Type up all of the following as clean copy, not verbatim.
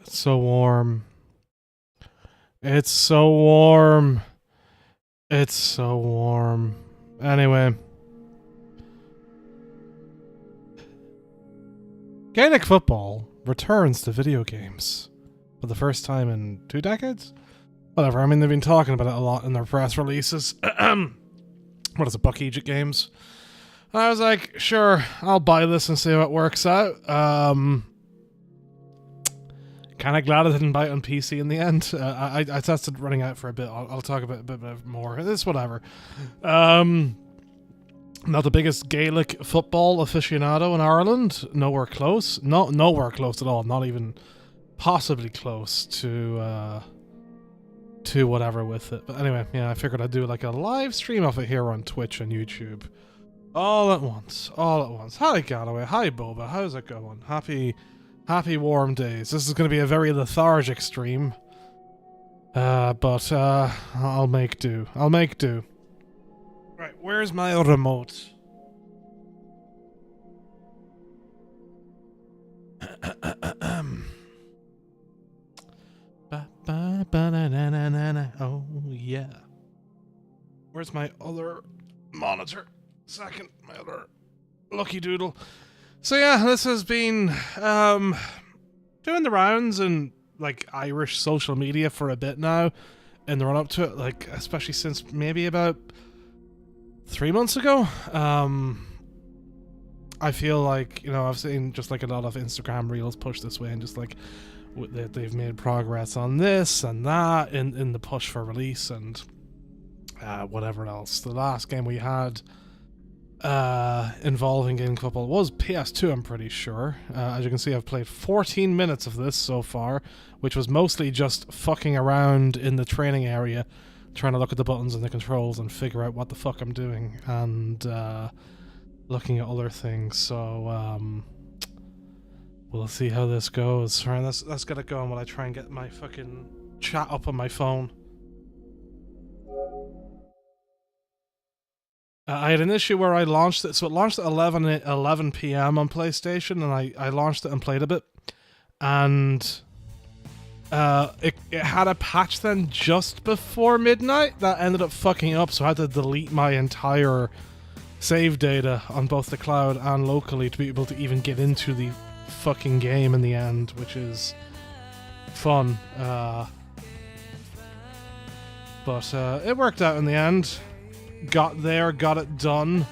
It's so warm. It's so warm. It's so warm. Anyway. Gaelic football returns to video games for the first time in 2 decades? Whatever, I mean, they've been talking about it a lot in their press releases. What is it, Buck Egypt Games? And I was like, sure, I'll buy this and see how it works out. Kind of glad I didn't buy it on PC in the end. I tested running out for a bit. I'll talk about a bit more. It's whatever. Not the biggest Gaelic football aficionado in Ireland. Nowhere close. Nowhere close at all. Not even possibly close to whatever with it. But anyway, yeah, I figured I'd do like a live stream of it here on Twitch and YouTube. All at once. Hi Galloway. Hi Boba. How's it going? Happy warm days. This is going to be a very lethargic stream. But I'll make do. Right, where's my remote? Oh, yeah. Where's my other monitor? Second, my other lucky doodle. So yeah, this has been doing the rounds in like Irish social media for a bit now, in the run up to it, like especially since maybe about 3 months ago. I feel like, you know, I've seen just like a lot of Instagram reels push this way, and just like they've made progress on this and that in the push for release and whatever else. The last game we had involving Gaelic football was PS2, I'm pretty sure. As you can see, I've played 14 minutes of this so far, which was mostly just fucking around in the training area, trying to look at the buttons and the controls and figure out what the fuck I'm doing, and looking at other things. So we'll see how this goes. Right, let's get it going while I try and get my fucking chat up on my phone. I had an issue where I launched it, so it launched at 11 p.m. on PlayStation, and I launched it and played a bit, and it had a patch then just before midnight that ended up fucking up, so I had to delete my entire save data on both the cloud and locally to be able to even get into the fucking game in the end, which is fun. But it worked out in the end. Got there, got it done.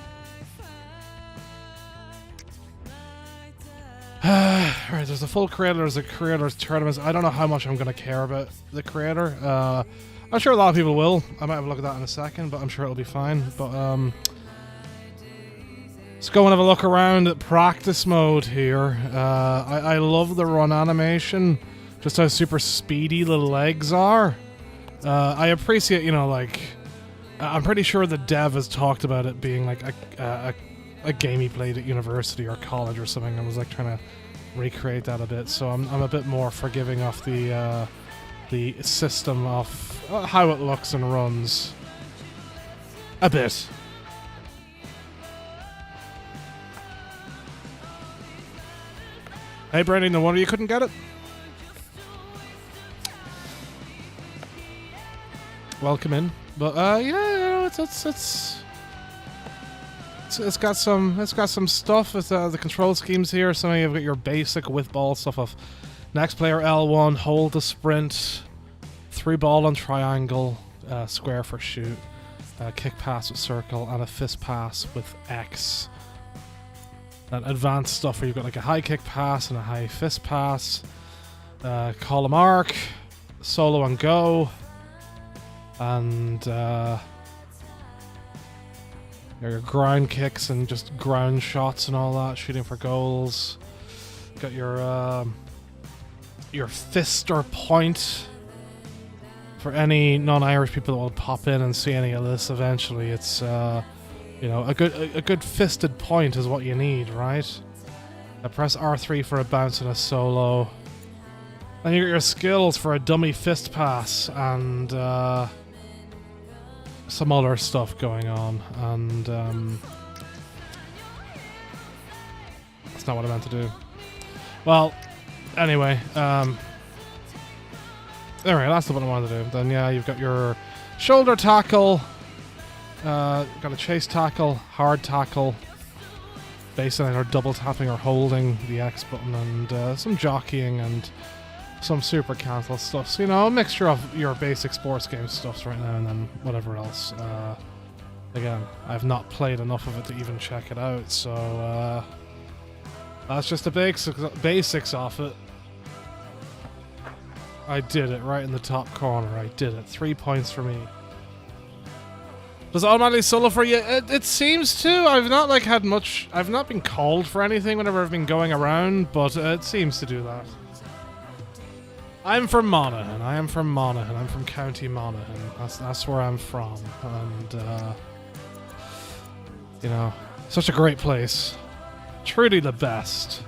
Right, there's a full creator, there's a creators tournament. I don't know how much I'm going to care about the creator. I'm sure a lot of people will. I might have a look at that in a second, but I'm sure it'll be fine. But let's go and have a look around at practice mode here. I love the run animation, just how super speedy the legs are. I appreciate, you know, like, I'm pretty sure the dev has talked about it being like a game he played at university or college or something, and was like trying to recreate that a bit. So I'm a bit more forgiving of the system of how it looks and runs a bit. Hey Brandon, no wonder you couldn't get it. Welcome in. But yeah, it's got some stuff with the control schemes here. So you've got your basic with ball stuff of next player L1, hold to sprint, through ball on triangle, square for shoot, kick pass with circle, and a fist pass with X. That advanced stuff where you've got like a high kick pass and a high fist pass, column arc, solo and go. And your ground kicks and just ground shots and all that, shooting for goals. Got your fist or point. For any non-Irish people that will pop in and see any of this eventually, it's you know, a good fisted point is what you need, right? Press R3 for a bounce and a solo. Then you got your skills for a dummy fist pass and some other stuff going on, and that's not what I meant to do. Well, anyway, Anyway, that's the one I wanted to do. Then yeah, you've got your shoulder tackle, got a chase tackle, hard tackle, basically or double tapping or holding the X button, and some jockeying and some super cancel stuff. So, you know, a mixture of your basic sports game stuffs right now and then whatever else. Again, I've not played enough of it to even check it out, so that's just the basics of it. I did it right in the top corner. I did it. 3 points for me. Does it automatically solo for you? It seems to. I've not like had much. I've not been called for anything whenever I've been going around, but it seems to do that. I'm from Monaghan. I am from Monaghan. I'm from County Monaghan. That's where I'm from, and you know, such a great place. Truly the best.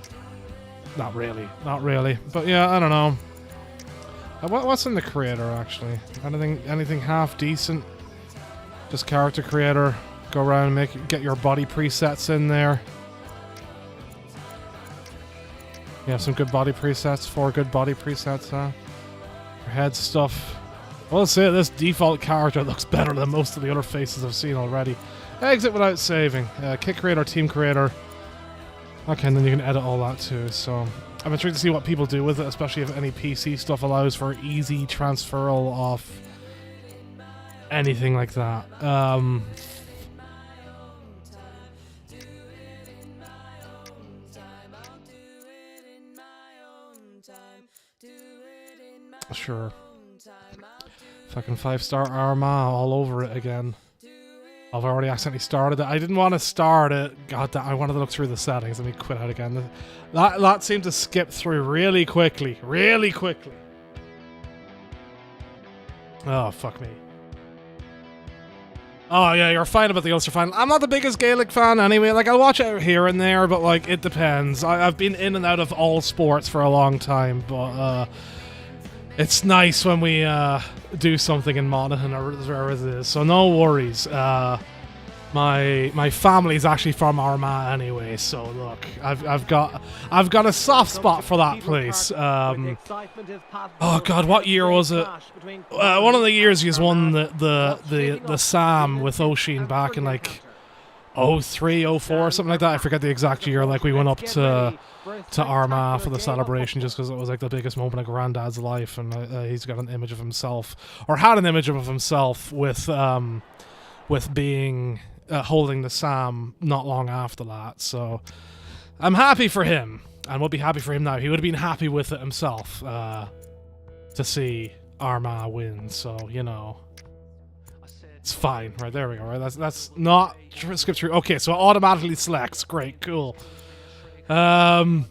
Not really. Not really. But yeah, I don't know. What's in the creator, actually? Anything half decent? Just character creator. Go around and get your body presets in there. You have some good body presets. 4 good body presets, huh? Your head stuff. Well, let's say this default character looks better than most of the other faces I've seen already. Exit without saving. Kit creator, team creator. Okay, and then you can edit all that too, so I'm intrigued to see what people do with it, especially if any PC stuff allows for easy transferal of anything like that. Sure. Fucking 5-star Armagh all over it again. I've already accidentally started it. I didn't want to start it. God damn, I wanted to look through the settings. Let me quit out again. That seemed to skip through really quickly. Really quickly. Oh, fuck me. Oh, yeah, you're fine about the Ulster final. I'm not the biggest Gaelic fan anyway. Like, I'll watch it here and there, but, like, it depends. I've been in and out of all sports for a long time, but, it's nice when we do something in Monaghan or wherever it is, so no worries. My family's actually from Armagh anyway, so look, I've got a soft spot for that place. Oh God, what year was it? One of the years he's won the Sam with Oisin back in like 03, 04, something like that. I forget the exact year. Like we went up to Armagh for the celebration just because it was like the biggest moment of Grandad's life, and he's got an image of himself, or had an image of himself with being holding the Sam not long after that. So I'm happy for him, and would be happy for him now. He would have been happy with it himself to see Armagh win. So you know. It's fine. Right, there we go. Right, that's not skip through. Okay, so it automatically selects. Great, cool. Okay,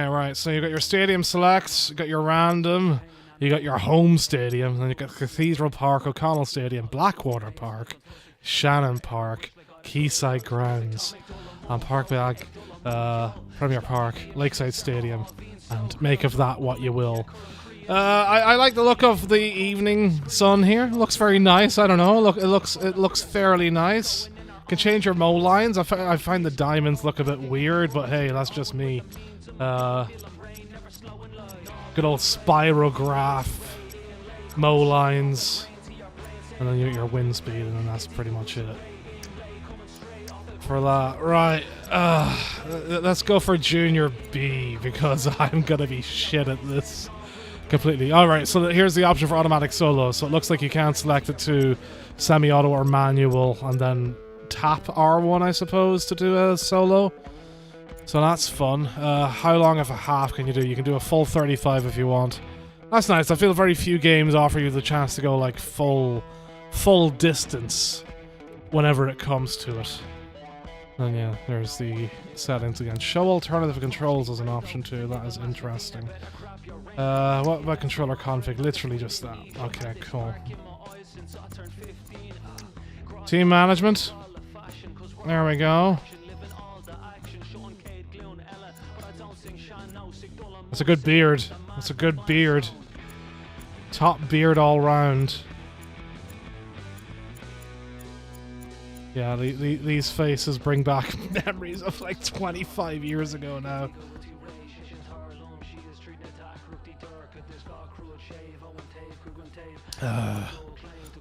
right. So you got your stadium selects, you got your random, you got your home stadium, then you got Cathedral Park, O'Connell Stadium, Blackwater Park, Shannon Park, Quayside Grounds, and Parkbag, Premier Park, Lakeside Stadium, and make of that what you will. I like the look of the evening sun here. It looks very nice. I don't know. Look, it looks fairly nice. You can change your mow lines. I find the diamonds look a bit weird, but hey, that's just me. Good old spirograph mow lines, and then your wind speed, and then that's pretty much it for that. Right. Let's go for Junior B because I'm gonna be shit at this. Completely. Alright, so here's the option for automatic solo. So it looks like you can select it to semi-auto or manual and then tap R1, I suppose, to do a solo. So that's fun. How long of a half can you do? You can do a full 35 if you want. That's nice. I feel very few games offer you the chance to go like full distance whenever it comes to it. And yeah, there's the settings again. Show alternative controls as an option too. That is interesting. What about controller config? Literally just that. Okay, cool. Team management. There we go. That's a good beard. That's a good beard. Top beard all round. Yeah, these faces bring back memories of like 25 years ago now.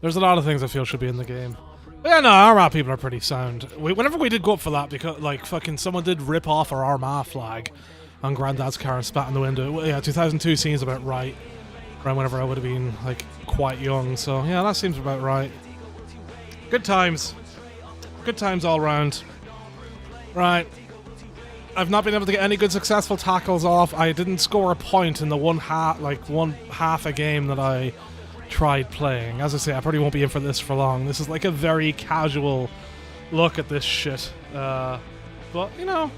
There's a lot of things I feel should be in the game. But yeah, no, Armagh people are pretty sound. Whenever we did go up for that, because like fucking someone did rip off our Armagh flag on Grandad's car and spat in the window. Well, yeah, 2002 seems about right. Around whenever I would have been like quite young. So yeah, that seems about right. Good times. Good times all round. Right. I've not been able to get any good successful tackles off. I didn't score a point in the one half a game that I tried playing. As I say, I probably won't be in for this for long. This is like a very casual look at this shit. But, you know,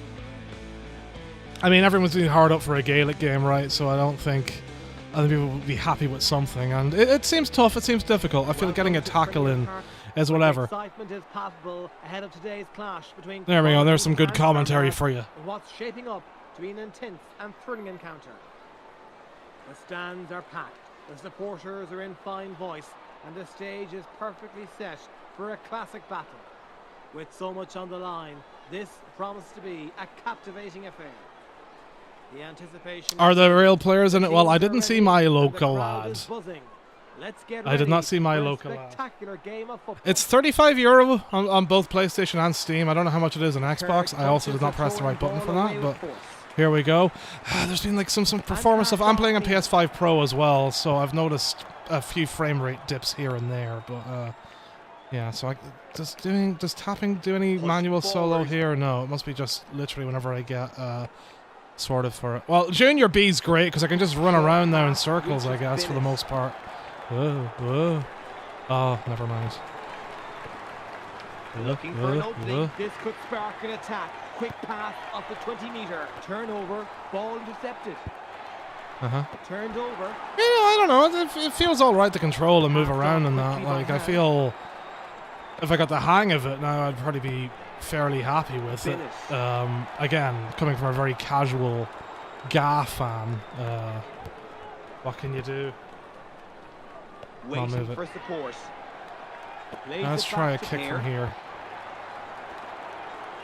I mean, everyone's being hard up for a Gaelic game, right? So I don't think other people will be happy with something. And it seems tough. It seems difficult. I feel like getting a tackle in is whatever. There we go. There's some good commentary for you. What's shaping up to be an intense and thrilling encounter. The stands are packed. The supporters are in fine voice, and the stage is perfectly set for a classic battle. With so much on the line, this promises to be a captivating affair. The anticipation. Are the real players in it? Well, I didn't see my local lad. I did not see my local lad. It's €35 on both PlayStation and Steam. I don't know how much it is on Xbox. I also did not press the right button for that, but here we go. There's been like some performance stuff. I'm playing on PS5 Pro as well, so I've noticed a few frame rate dips here and there. But yeah, so does tapping do any manual solo here? No, it must be just literally whenever I get sort of for it. Well, Junior B's great because I can just run around now in circles, I guess, for the most part. Whoa, whoa. Oh, never mind. Looking for an opening. This could spark an attack. Quick pass off the 20-meter. Turnover. Ball intercepted. Turned over. Yeah, I don't know. It feels all right to control and move around and that. Like, I feel if I got the hang of it now, I'd probably be fairly happy with it. Again, coming from a very casual GA fan, what can you do? I'll move it. Let's try a kick from here.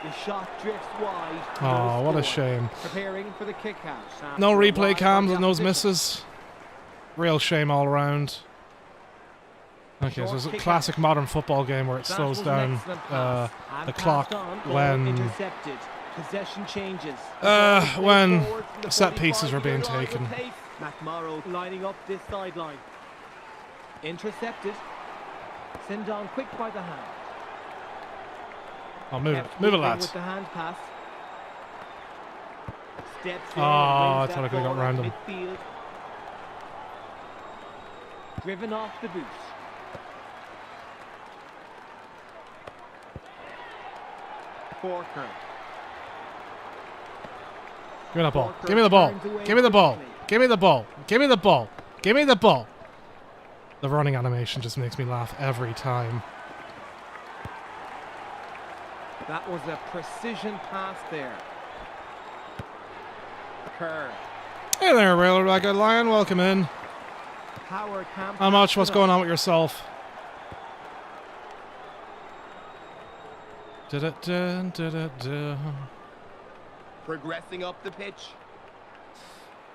The shot drifts wide. Oh, what a shame. Preparing for the kick out. No replay cams on those misses. Real shame all around. Okay, so it's a classic modern football game where it slows down the clock when set pieces are being taken. McMorrow lining up this sideline. Intercepted. Send on quick by the hand. Oh, move it, lads. With the hand pass. Steps I thought I could have got round him. Midfield. Driven off the boot. Forker. Give me the ball. Give me the ball. Give me the ball. Give me the ball. Give me the ball. Give me the ball. The running animation just makes me laugh every time. That was a precision pass there. Kerr. Hey there, Railroad Lion. Welcome in. How much? What's going on with yourself? Progressing up the pitch.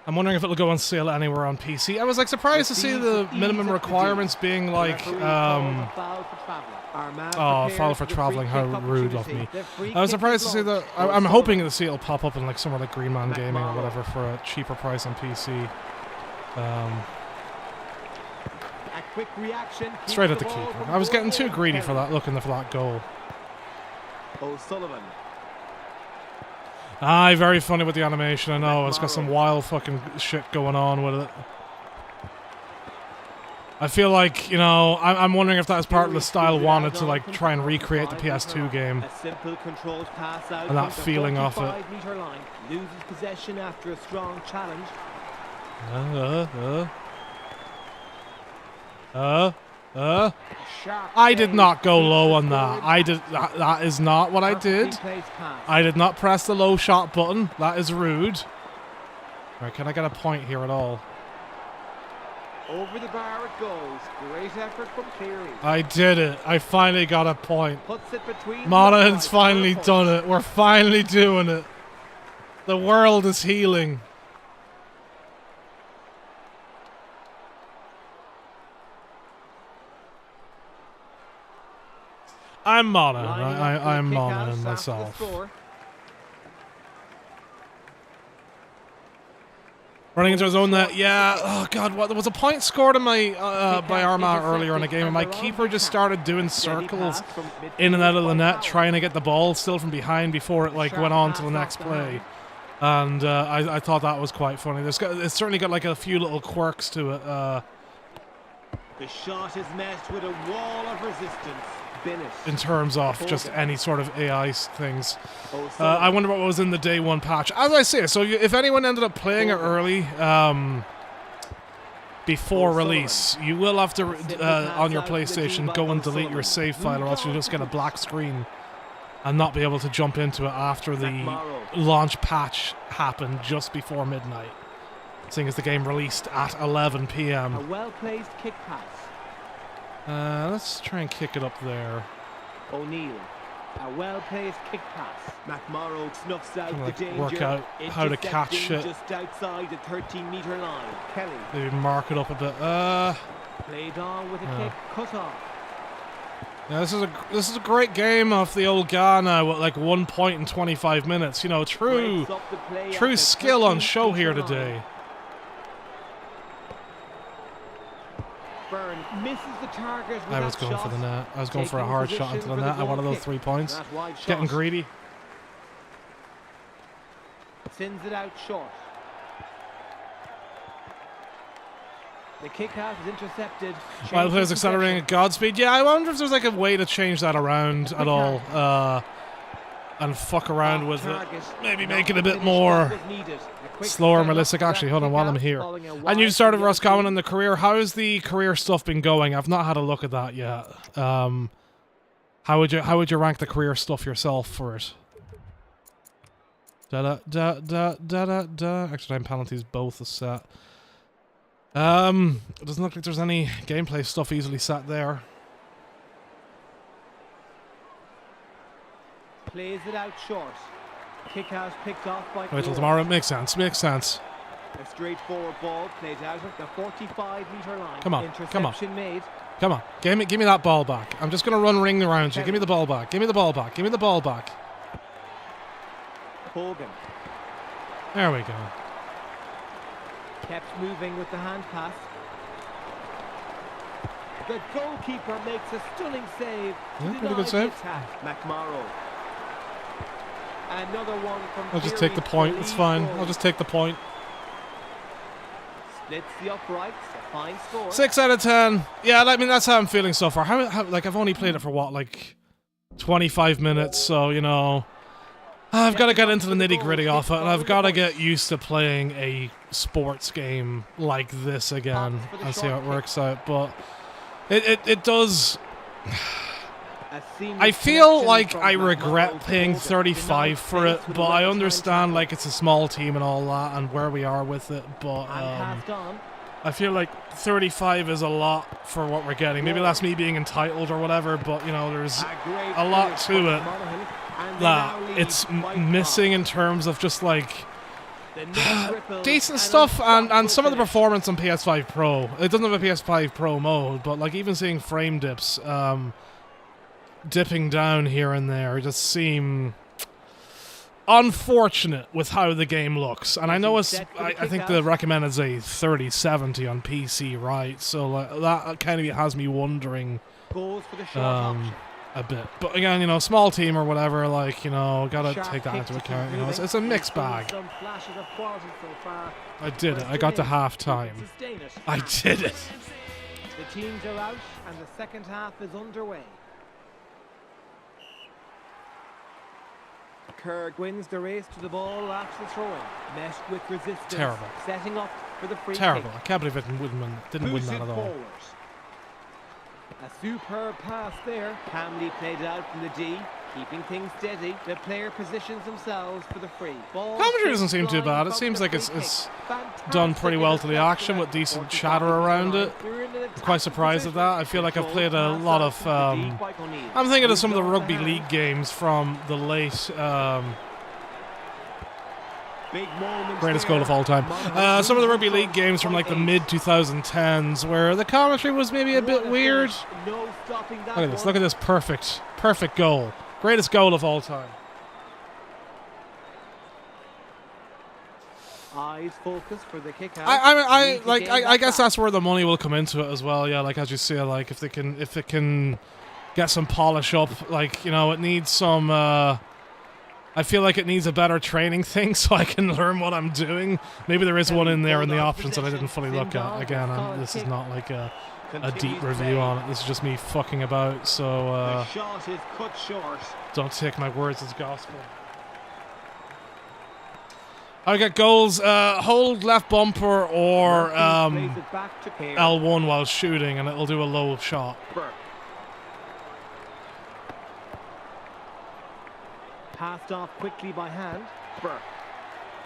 I'm wondering if it'll go on sale anywhere on PC. I was like surprised to see the minimum requirements being like foul for traveling. How rude of me. I was surprised to see that. I'm hoping to see it'll pop up in like somewhere like Green Man Gaming or whatever for a cheaper price on PC. Straight at the keeper. I was getting too greedy for that, looking for that goal. O'Sullivan. Aye, very funny with the animation, I know. It's got some wild fucking shit going on with it. I feel like, you know, I'm wondering if that is part of the style wanted to like try and recreate the PS2 game. And that feeling off it. Loses possession after a strong challenge. I did not go low on that. That is not what I did. I did not press the low shot button. That is rude. Right, can I get a point here at all? Over the bar it goes. Great effort from Cleary. I did it. I finally got a point. Monaghan's finally done it. We're finally doing it. The world is healing. I'm modding. Lining up for the I'm kick out modding after the myself. score. Running into his own net. Yeah. Oh god. What? There was a point scored in my by Armagh earlier in the game, and my keeper just started doing circles in and out of the net, trying to get the ball still from behind before it like went on to the next play. And I thought that was quite funny. It's certainly got like a few little quirks to it. The shot is met with a wall of resistance. In terms of just any sort of AI things. I wonder what was in the day one patch. As I say, so if anyone ended up playing it early, before release, you will have to, on your PlayStation, go and delete your save file, or else you'll just get a black screen and not be able to jump into it after the launch patch happened just before midnight, seeing as the game released at 11 p.m. A well-placed kick pass. Let's try and kick it up there. O'Neill. A well-placed kick pass. McMorrow snuffs out the danger. Work out how to catch it. Just outside the 13-metre line. Kelly. Maybe mark it up a bit. Played on with a kick cut off. Yeah, this is a great game off the old Ghana with like 1 point in 25 minutes. You know, true skill on show here today. Byrne misses the target. I was going for the net. I was going for a hard shot into the net. I wanted those 3 points. Getting greedy. Sends it out short. The kick out is intercepted. While players accelerating at Godspeed. Yeah, I wonder if there's like a way to change that around at all. And fuck around with it. Maybe make it a bit more slower and realistic. Actually, hold on while I'm here. And you've started Roscommon in the career. How's the career stuff been going? I've not had a look at that yet. How would you rank the career stuff yourself for it? Extra time penalties both are set. It doesn't look like there's any gameplay stuff easily set there. Plays it out short. Kick out picked off by Wait till tomorrow. It makes sense. Makes sense. A straightforward ball played out at the 45-metre line. Come on. Interception made. Come on. Give me that ball back. I'm just going to run ring around you. Give me the ball back. Give me the ball back. Give me the ball back. Hogan. There we go. Kept moving with the hand pass. The goalkeeper makes a stunning save. Yeah, pretty good save. McMorrow. Another one from I'll just take the point. It's fine. I'll just take the point. Splits the uprights. A fine score. 6 out of 10. Yeah, I mean that's how I'm feeling so far. How like I've only played it for what, like 25 minutes, so you know I've got to get into the nitty-gritty of it, and I've got to get used to playing a sports game like this again and see how it works out. But it does. I feel like I regret paying 35 for it, but I understand like it's a small team and all that and where we are with it, but I feel like 35 is a lot for what we're getting. Maybe that's me being entitled or whatever, but you know, there's a lot to it that it's missing in terms of just like decent stuff and some of the performance on PS5 Pro. It doesn't have a PS5 Pro mode, but like even seeing frame dips dipping down here and there just seem unfortunate with how the game looks. And I know it's I think the recommended is a 3070 on PC, right? So like, that kind of has me wondering a bit. But again, you know, small team or whatever, like, you know, gotta take that into account. You know, it's a mixed bag. I did it. I got to half-time. I did it. The teams are out and the second half is underway. Kirk wins the race to the ball after the throw-in. Meshed with resistance. Terrible. Setting up for the free Terrible. kick. I can't believe it didn't win that at all. Forward. A superb pass there. Hamley played out from the D, keeping things steady. The player positions themselves for the free. Commentary doesn't seem too bad. It seems like it's done pretty well to the action with decent chatter around it. I'm quite surprised at that. I feel like I've played a lot of... I'm thinking of some of the rugby league games from the late... greatest goal of all time. Some of the rugby league games from like the mid-2010s where the commentary was maybe a bit weird. Look at this. Look at this perfect Perfect goal. Greatest goal of all time. Eyes focused for the kick out. I guess that's where the money will come into it as well. Yeah, like as you say, like if it can get some polish up, like, you know, it needs some. I feel like it needs a better training thing so I can learn what I'm doing. Maybe there is one in there in the options that I didn't fully look at. Again, this is not like a deep review on it. This is just me fucking about. So The shot is cut short. don't take my words as gospel. I get goals, hold left bumper or L1 while shooting, and it'll do a low shot. Burke. Passed off quickly by hand. Burke.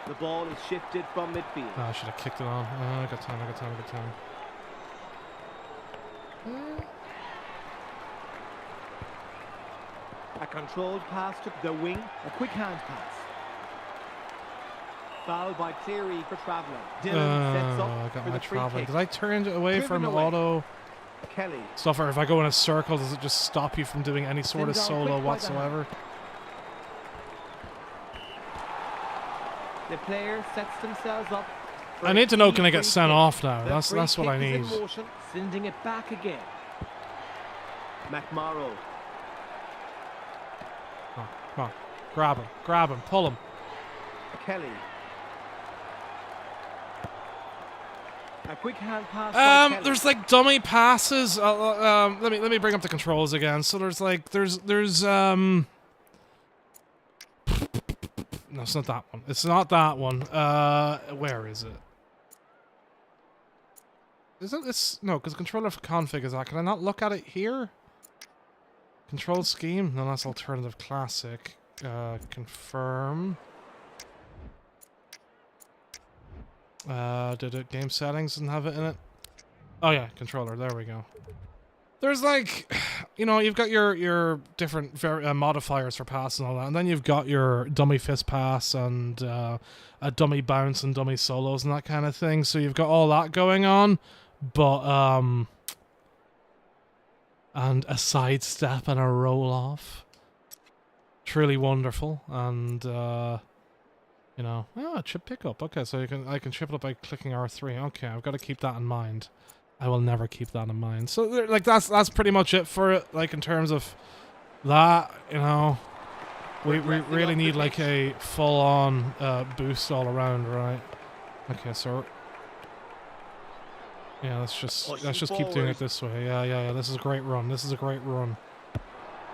The ball is shifted from midfield. Oh, I should have kicked it on. I got time. A controlled pass to the wing. A quick hand pass. Foul by Cleary for travelling. Dylan sets up I got for my the free traveling. kick. Did I turn it away from Driven away. auto Kelly. stuff, or if I go in a circle, does it just stop you from doing any sort of Sends on solo quick by the whatsoever? The player sets themselves up. for I a need to know, key can I get free sent kick. off now? The That's free what I kick is need. in motion, sending it back again. McMorrow. Oh, come on. Grab him, pull him. Kelly. A quick hand pass. by Kelly. There's like dummy passes. Let me bring up the controls again. So there's no, it's not that one. It's not that one. Where is it? Is it this? No, because controller for config is that. Can I not look at it here? Control scheme? No, that's alternative classic. Confirm. Did it game settings and have it in it? Oh yeah, controller. There we go. There's like, you know, you've got your different modifiers for pass and all that, and then you've got your dummy fist pass and a dummy bounce and dummy solos and that kind of thing. So you've got all that going on, but and a sidestep and a roll off. Truly wonderful, and you know, chip pickup. Okay, so I can chip it up by clicking R3. Okay, I've got to keep that in mind. I will never keep that in mind. So like that's pretty much it for it. Like in terms of that, you know, we really need like a full-on boost all around, right? Okay, so yeah, let's just keep doing it this way. Yeah. This is a great run.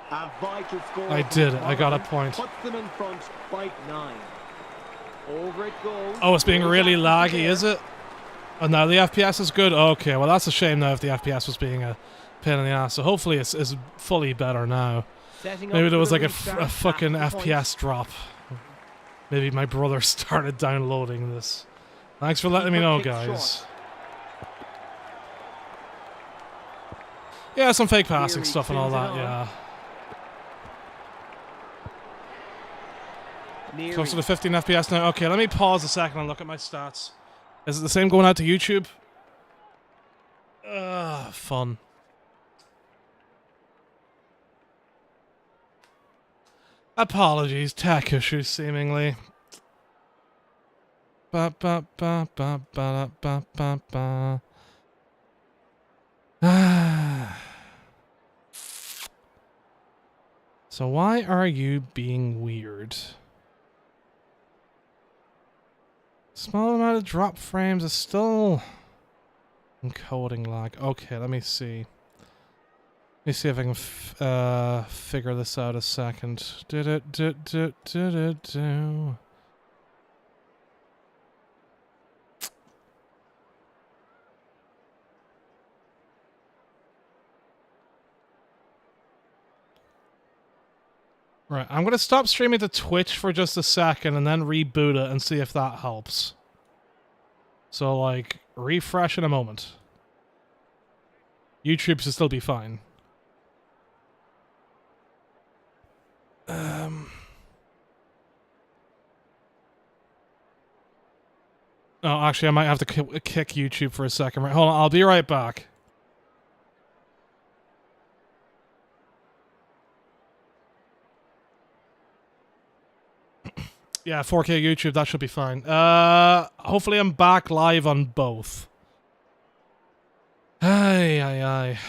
A vital score. I did it. I got a point. Puts them in front by 9. Over it goes. Oh, it's being really laggy, is it? Oh, now the FPS is good? Okay, well that's a shame now if the FPS was being a pain in the ass. So hopefully it's fully better now. Maybe there was like a fucking FPS drop. Maybe my brother started downloading this. Thanks for letting me know, guys. Yeah, some fake passing stuff and all that, yeah. Close to the 15 FPS now. Okay, let me pause a second and look at my stats. Is it the same going out to YouTube? Fun. Apologies, tech issues seemingly. Ba ba ba ba ba ba ba ba. So why are you being weird? Small amount of drop frames is still encoding lag. Okay, let me see. Let me see if I can figure this out a second. Right, I'm going to stop streaming to Twitch for just a second and then reboot it and see if that helps. So, like, refresh in a moment. YouTube should still be fine. Oh, actually, I might have to kick YouTube for a second. Right, hold on, I'll be right back. Yeah, 4K YouTube, that should be fine. Hopefully I'm back live on both. Ay, ay, ay.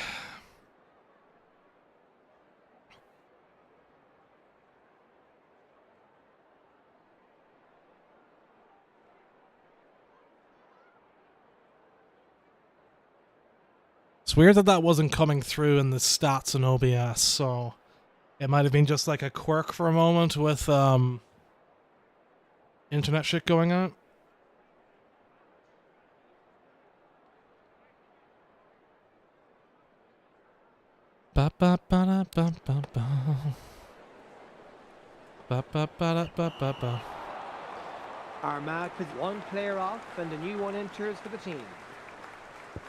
It's weird that that wasn't coming through in the stats in OBS, so it might have been just like a quirk for a moment with internet shit going on. Ba ba ba da ba ba ba. Ba ba ba da ba ba ba. Armagh is one player off and a new one enters for the team.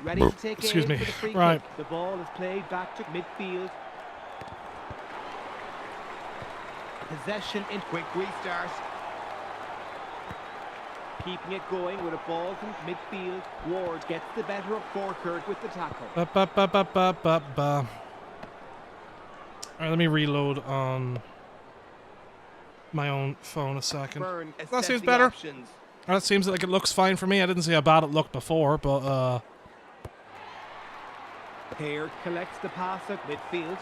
Ready to take Excuse aim me. for the free Right. kick. The ball is played back to midfield. Possession in quick restart. Keeping it going with a ball from midfield. Ward gets the better of Forkard with the tackle. Ba ba ba ba ba ba ba. Alright, let me reload on my own phone a second. Byrne That seems assessing better. options. That seems like it looks fine for me. I didn't see how bad it looked before, but Baird collects the pass at midfield.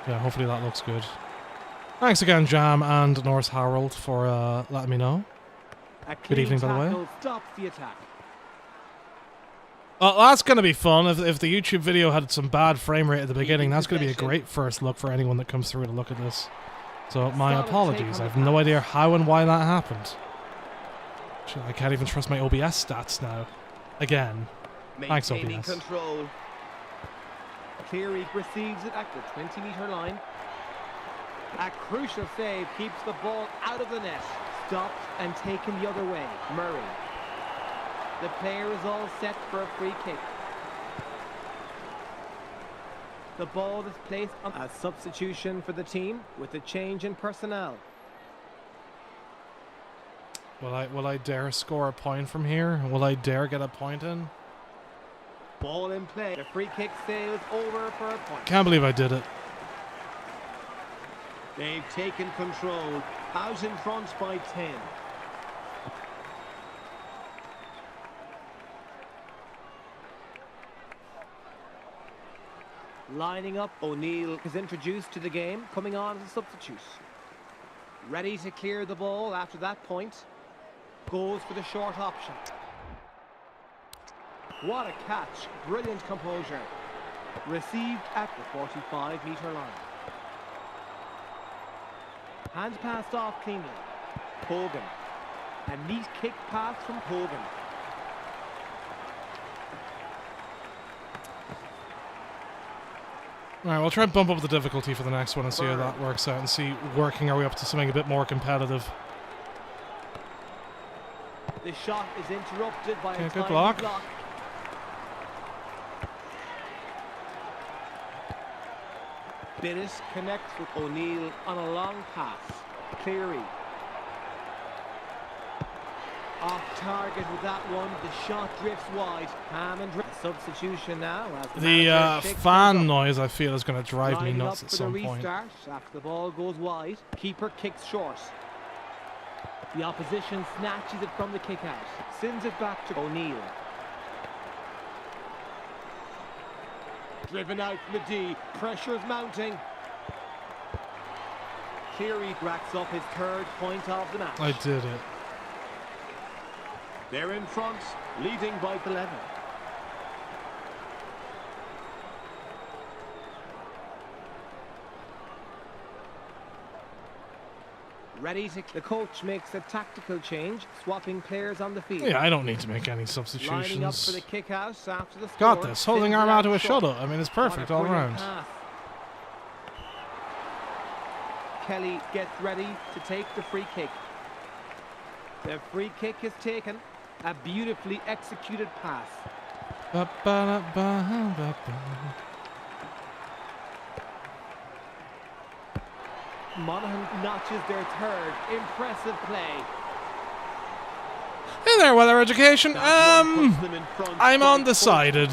yeah, hopefully that looks good. Thanks again, Jam and Norse Harold, for letting me know. A Good evening, by the way. tackle stops the attack. That's going to be fun. If the YouTube video had some bad frame rate at the beginning, that's going to be a great first look for anyone that comes through to look at this. So my Solid apologies. take I on have the no pass. idea how and why that happened. Shit, I can't even trust my OBS stats now. Again. Thanks, Maintaining OBS. control. Cleary receives it at the 20-metre line. A crucial save keeps the ball out of the net. Stopped and taken the other way. Murray. The player is all set for a free kick. The ball is placed on a substitution for the team with a change in personnel. Will I dare score a point from here? Will I dare get a point in? Ball in play. The free kick sails over for a point. Can't believe I did it. They've taken control. Out in front by 10. Lining up, O'Neill is introduced to the game, coming on as a substitute. Ready to clear the ball after that point. Goes for the short option. What a catch. Brilliant composure. Received at the 45-metre line. Hand passed off cleanly. Hogan. A neat kick pass from Hogan. Alright, we'll try and bump up the difficulty for the next one and see how that works out and see working our way up to something a bit more competitive. The shot is interrupted by a good tiny block. Billis connects with O'Neill on a long pass. Cleary. Off target with that one. The shot drifts wide. Hammond. Substitution now. As the The manager shakes fan things up. noise, I feel, is going to drive me Lining nuts up at for some the point. restart after the ball goes wide. Keeper kicks short. The opposition snatches it from the kick out. Sends it back to O'Neill. Driven out from the D. Pressure's mounting. Cleary racks up his third point of the match. I did it. They're in front, leading by 11. Ready to... The coach makes a tactical change, swapping players on the field. Yeah, I don't need to make any Lining up for substitutions. the kick out after the Got score. this. Holding Sends arm it out to a short. shutout. I mean, it's perfect What a all brilliant around. pass. Kelly gets ready to take the free kick. The free kick is taken. A beautifully executed pass. Ba, ba, da, ba, ba, ba. Monaghan notches their third. Impressive play. Hey there, Weather Education. That one puts them in front I'm by 4. undecided.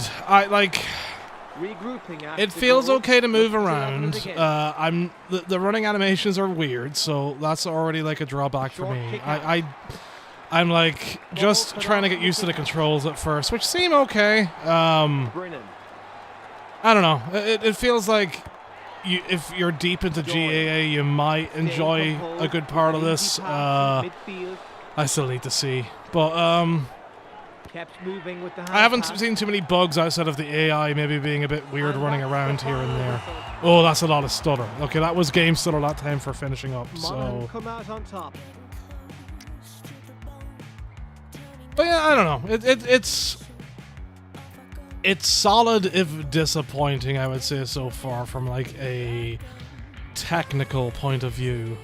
Regrouping It feels okay to move around. The running animations are weird, so that's already like a drawback for me. I'm like just trying to get used to the controls at first, which seem okay. I don't know. It feels like if you're deep into GAA, you might enjoy a good part of this. I still need to see, but kept moving with the I haven't seen too many bugs outside of the AI maybe being a bit weird running around here and there. Oh, that's a lot of stutter. Okay, that was game stutter that time for finishing up. So, come out on top. but yeah, I don't know. It's solid if disappointing, I would say so far from like a technical point of view.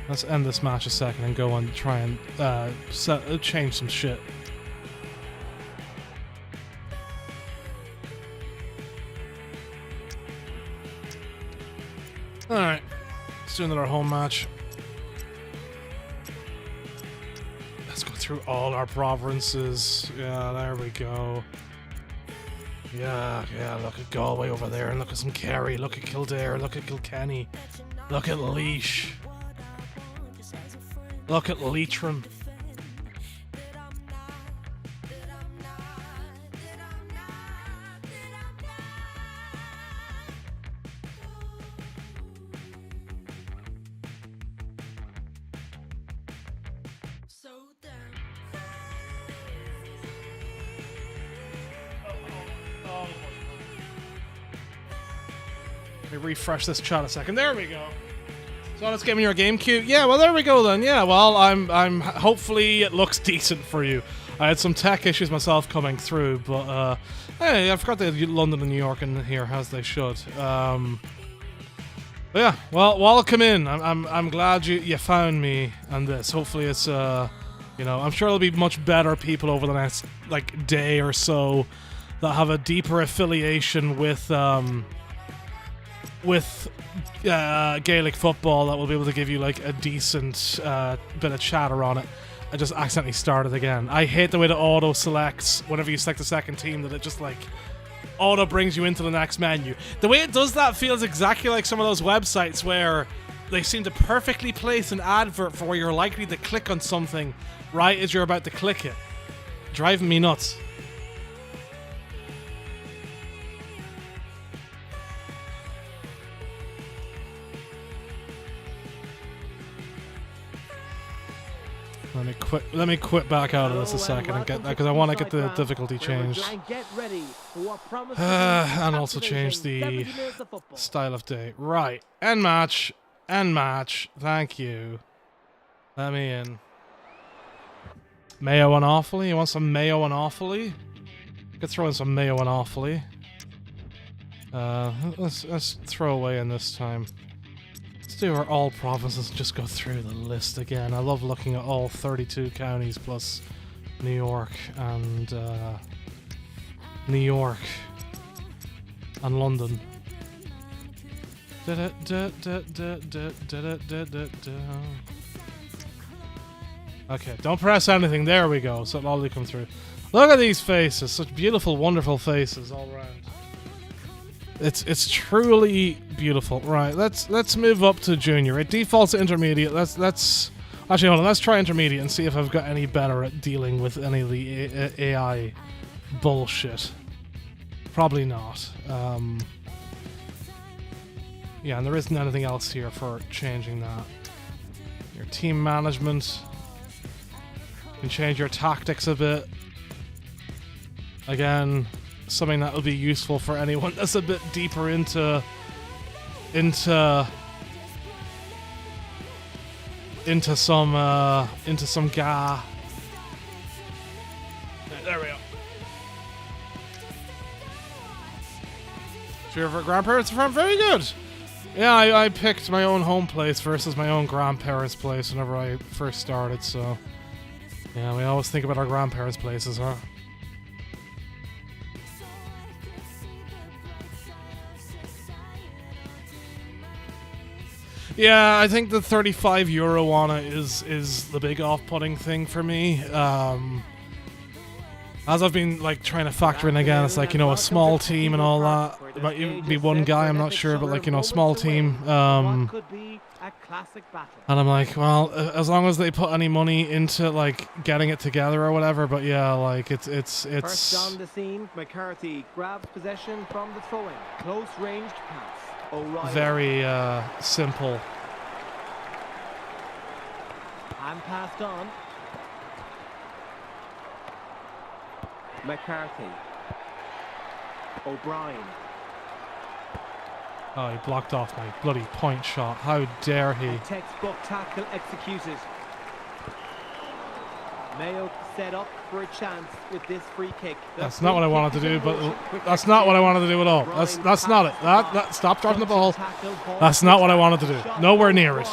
Let's end this match a second and go and try and change some shit. Alright, let's do another home match. Let's go through all our provinces. Yeah, there we go. Yeah, look at Galway over there, and look at some Kerry, look at Kildare, look at Kilkenny, look at Laois, look at Leitrim. Let me refresh this chat a second. There we go. So let's give me your game cue. Yeah, well there we go then. Yeah, well I'm hopefully it looks decent for you. I had some tech issues myself coming through, but hey, I forgot they had London and New York in here as they should. But yeah, well, welcome in. I'm glad you found me on this. Hopefully it's you know, I'm sure there'll be much better people over the next like day or so that have a deeper affiliation with Gaelic football that will be able to give you like a decent bit of chatter on it. I just accidentally started again. I hate the way the auto selects whenever you select the second team, that it just like auto brings you into the next menu. The way it does that feels exactly like some of those websites where they seem to perfectly place an advert for where you're likely to click on something right as you're about to click it. Driving me nuts. Let me quit back out of this a second and get that, because I want to get the difficulty changed. And also change the style of day. Right. End match. End match. Thank you. Let me in. Mayo and awfully? You want some mayo and awfully? Could throw in some mayo and awfully. Let's throw away in this time. Let's do our all provinces and just go through the list again. I love looking at all 32 counties plus New York and London. Okay, don't press anything. There we go. So it'll all come through. Look at these faces. Such beautiful, wonderful faces all around. It's truly beautiful. Right, let's move up to junior. It defaults to intermediate. Let's actually hold on. Let's try intermediate and see if I've got any better at dealing with any of the AI bullshit. Probably not. Yeah, and there isn't anything else here for changing that. Your team management. You can change your tactics a bit. Again, something that will be useful for anyone that's a bit deeper into some GA. There we go. So your grandparents are from? Very good. Yeah, I picked my own home place versus my own grandparents' place whenever I first started, so yeah, we always think about our grandparents' places, huh? Yeah, I think the €35 on it is the big off-putting thing for me. As I've been like trying to factor in again, it's like, you know, a small team and all that. It might even be one guy, I'm not sure, but like, you know, small team. And I'm like, well, as long as they put any money into like getting it together or whatever. But yeah, like it's First on the scene, McCarthy grabs possession from the throw-in. Close ranged pass. O'Reilly. very simple. And passed on. McCarthy. O'Brien. Oh, he blocked off my bloody point shot. How dare he? A textbook tackle executed. Mayo set up for a chance with this free kick. That's not what I wanted to do, but that's not what I wanted to do at all. That's not it. That stop dropping the ball. That's not what I wanted to do. Nowhere near it.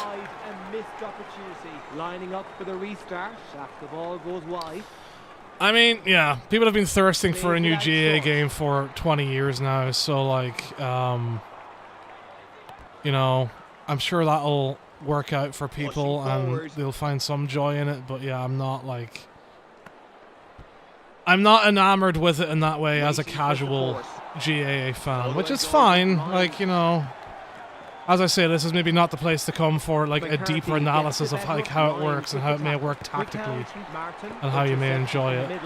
Missed opportunity. Lining up for the restart. After the ball goes wide. I mean, yeah, people have been thirsting for a new GA game for 20 years now, so like, you know, I'm sure that'll work out for people and they'll find some joy in it, but yeah, I'm not enamored with it in that way as a casual GAA fan, which is fine. Like, you know, as I say, this is maybe not the place to come for like a deeper analysis of like how it works and how it may work tactically and how you may enjoy it.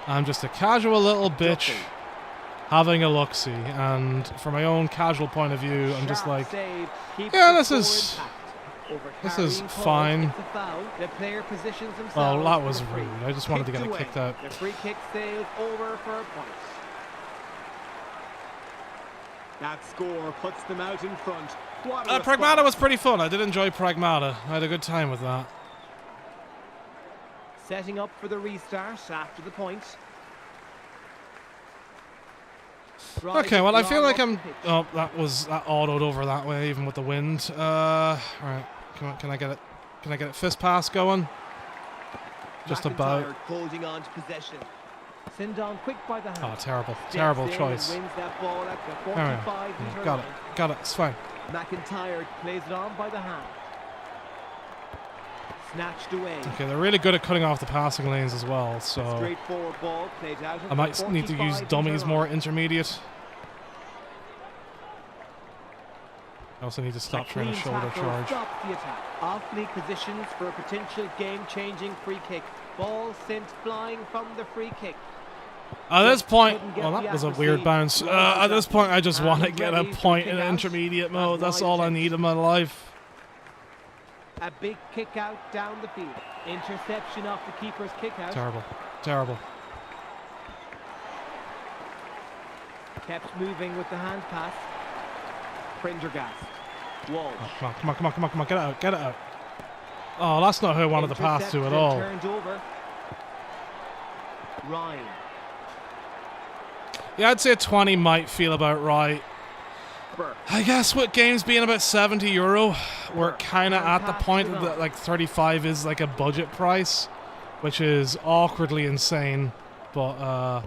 I'm just a casual little bitch having a look-see, and from my own casual point of view, I'm just like, yeah, this is fine. Oh, that was rude. I just wanted to get it kicked out. The free kick sails over for a point. That score puts them out in front. Pragmata was pretty fun. I did enjoy Pragmata. I had a good time with that. Setting up for the restart after the point. Okay, well, I feel like I'm... Oh, that autoed over that way, even with the wind. Alright, can I get it? Can I get it fist pass going? Just about. Holding on to possession. Sindon quick by the hand. Oh, terrible choice. Wins that ball at the 45 got it, it's fine. McIntyre plays it on by the hand. Snatched away. Okay, they're really good at cutting off the passing lanes as well, so straightforward ball played out. I might need to use dummies more intermediate. I also need to stop trying to shoulder charge. Stop the attack. Off-league positions for a potential game-changing free kick. Ball sent flying from the free kick. At this point, well, that was a weird bounce. At this point, I just want to get a point in intermediate mode. That's all I need in my life. A big kick out down the field. Interception off the keeper's kick out. Terrible. Kept moving with the hand pass. Prendergast. Walsh. Oh, come on, get it out. Oh, that's not who I wanted to pass to at all. Turned over. Ryan. Yeah, I'd say 20 might feel about right. I guess with games being about €70, we're kind of at the point that like 35 is like a budget price, which is awkwardly insane, but a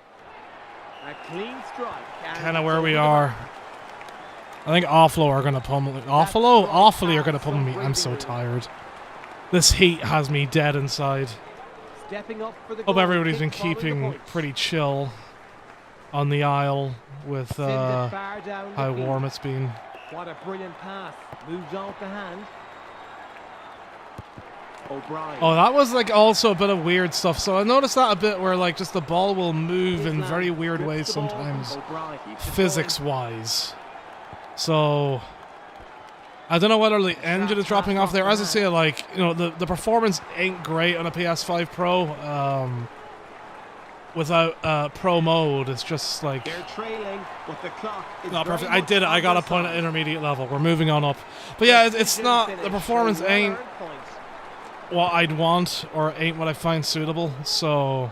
clean strike. Kind of where we are. I think Offalo are going to pummel me. Awfully are going to pummel me. I'm so tired. This heat has me dead inside. Hope everybody's been keeping pretty chill on the aisle with how warm it's been. What a brilliant pass. Moved on with the hand. O'Brien. Oh, that was like also a bit of weird stuff. So I noticed that a bit where like just the ball will move in very weird ways sometimes, physics-wise. So I don't know whether the engine is dropping off there. As I say, like, you know, the performance ain't great on a PS5 Pro. Without Pro mode, it's just like they're trailing, but the clock is not perfect. I did it. I got a point at intermediate level. We're moving on up, but yeah, it's not, the performance ain't what I'd want or ain't what I find suitable. So,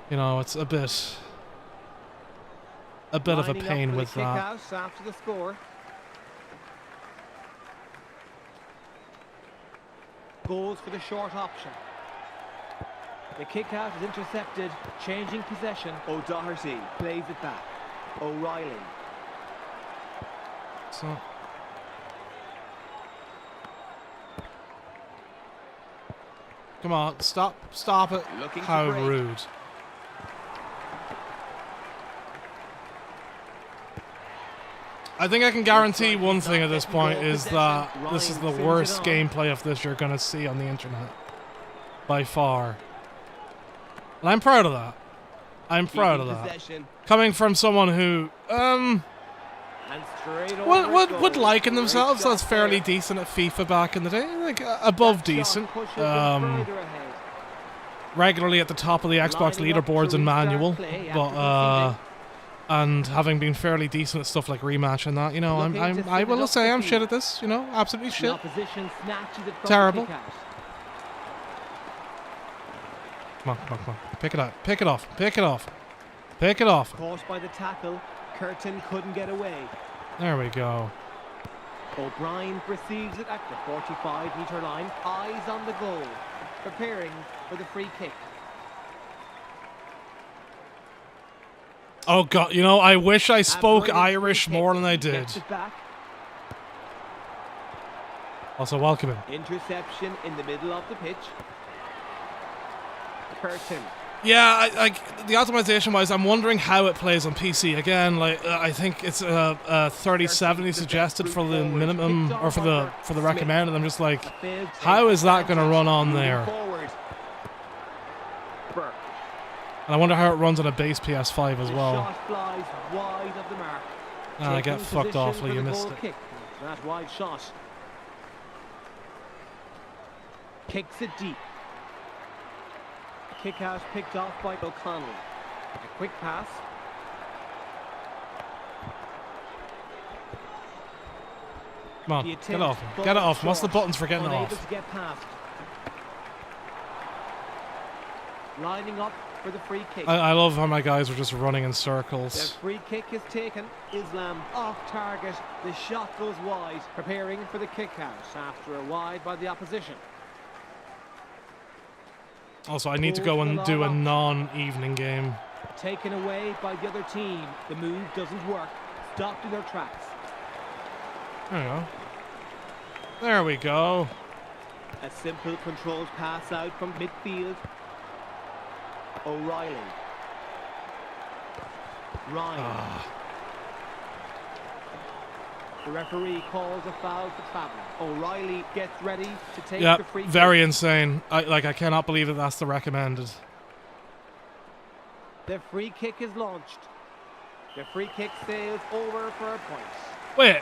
you know, it's a bit of a pain with that. After the score. Goes for the short option. The kick out is intercepted, changing possession. O'Doherty plays it back. O'Reilly. So Come on, stop it. Looking to How break. rude. I think I can guarantee one thing at this point is that this is the worst gameplay of this you're going to see on the internet. By far. And I'm proud of that. I'm proud of that. Coming from someone who, would liken themselves as fairly decent at FIFA back in the day. Like, above decent. Regularly at the top of the Xbox leaderboards and manual. But, and having been fairly decent at stuff like Rematch and that, you know, I will say I'm shit at this, you know, absolutely shit. Terrible. Come on. Pick it up. Pick it off. Caught by the tackle, Curtin couldn't get away. There we go. O'Brien receives it at the 45-metre line, eyes on the goal, preparing for the free kick. Oh god, you know, I wish I spoke Irish more than I did. Also, welcome in. Interception in the middle of the pitch. Curtin. Yeah, like the optimization wise, I'm wondering how it plays on PC. Again, like I think it's 3070 suggested for the minimum or for the recommended. I'm just like, how is that going to run on there? And I wonder how it runs on a base PS5 as well. Shot flies wide of the mark. I get fucked off, you missed it. Kick. That wide shot. Kicks it deep. Kick out picked off by O'Connell. A quick pass. Come on, get it off. Get it off. What's the buttons for getting it off? To get past. Lining up for the free kick. I love how my guys are just running in The circles. free kick is taken. Islam off target. The shot goes wide. Preparing for the kick out after a wide by the opposition. Also, I need to go and do a non-evening game. Taken away by the other team. The move doesn't work. Stopped in their tracks. There we go. There we go. A simple controlled pass out from midfield. O'Reilly. Ryan. The referee calls a foul for travel. O'Reilly gets ready to take the free kick. Very insane. I cannot believe that that's the recommended. The free kick is launched. The free kick sails over for a point. Wait.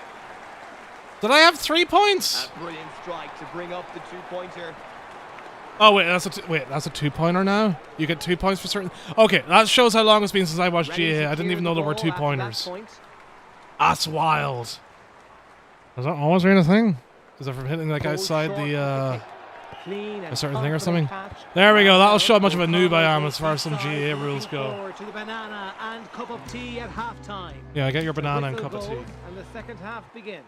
Did I have 3 points? A brilliant strike to bring up the two-pointer. Oh wait, that's a 2-pointer now. You get 2 points for certain. Okay, that shows how long it's been since I watched GA. I didn't even know there were 2-pointers. That's wild. Is that always really a thing? Is it from hitting like outside the a certain thing or something? There we go. That'll show how much of a noob I am as far as some GA rules go. To the banana and cup of tea at halftime. Yeah, get your banana and cup of tea. And the second half begins.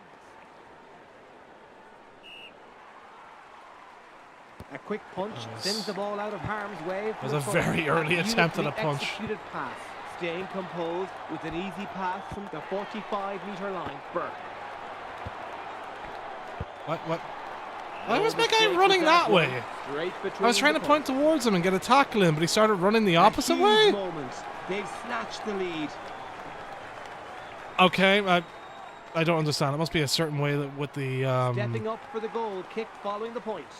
A quick punch sends the ball out of harm's way. It was a very early attempt at a punch. Executed pass, staying composed with an easy pass from the 45-metre line. Burke. What? Why was my guy running that way? I was trying to point towards him and get a tackle in, but he started running the opposite way. They've snatched the lead. Okay, I don't understand. It must be a certain way that with the stepping up for the goal, kicked following the points.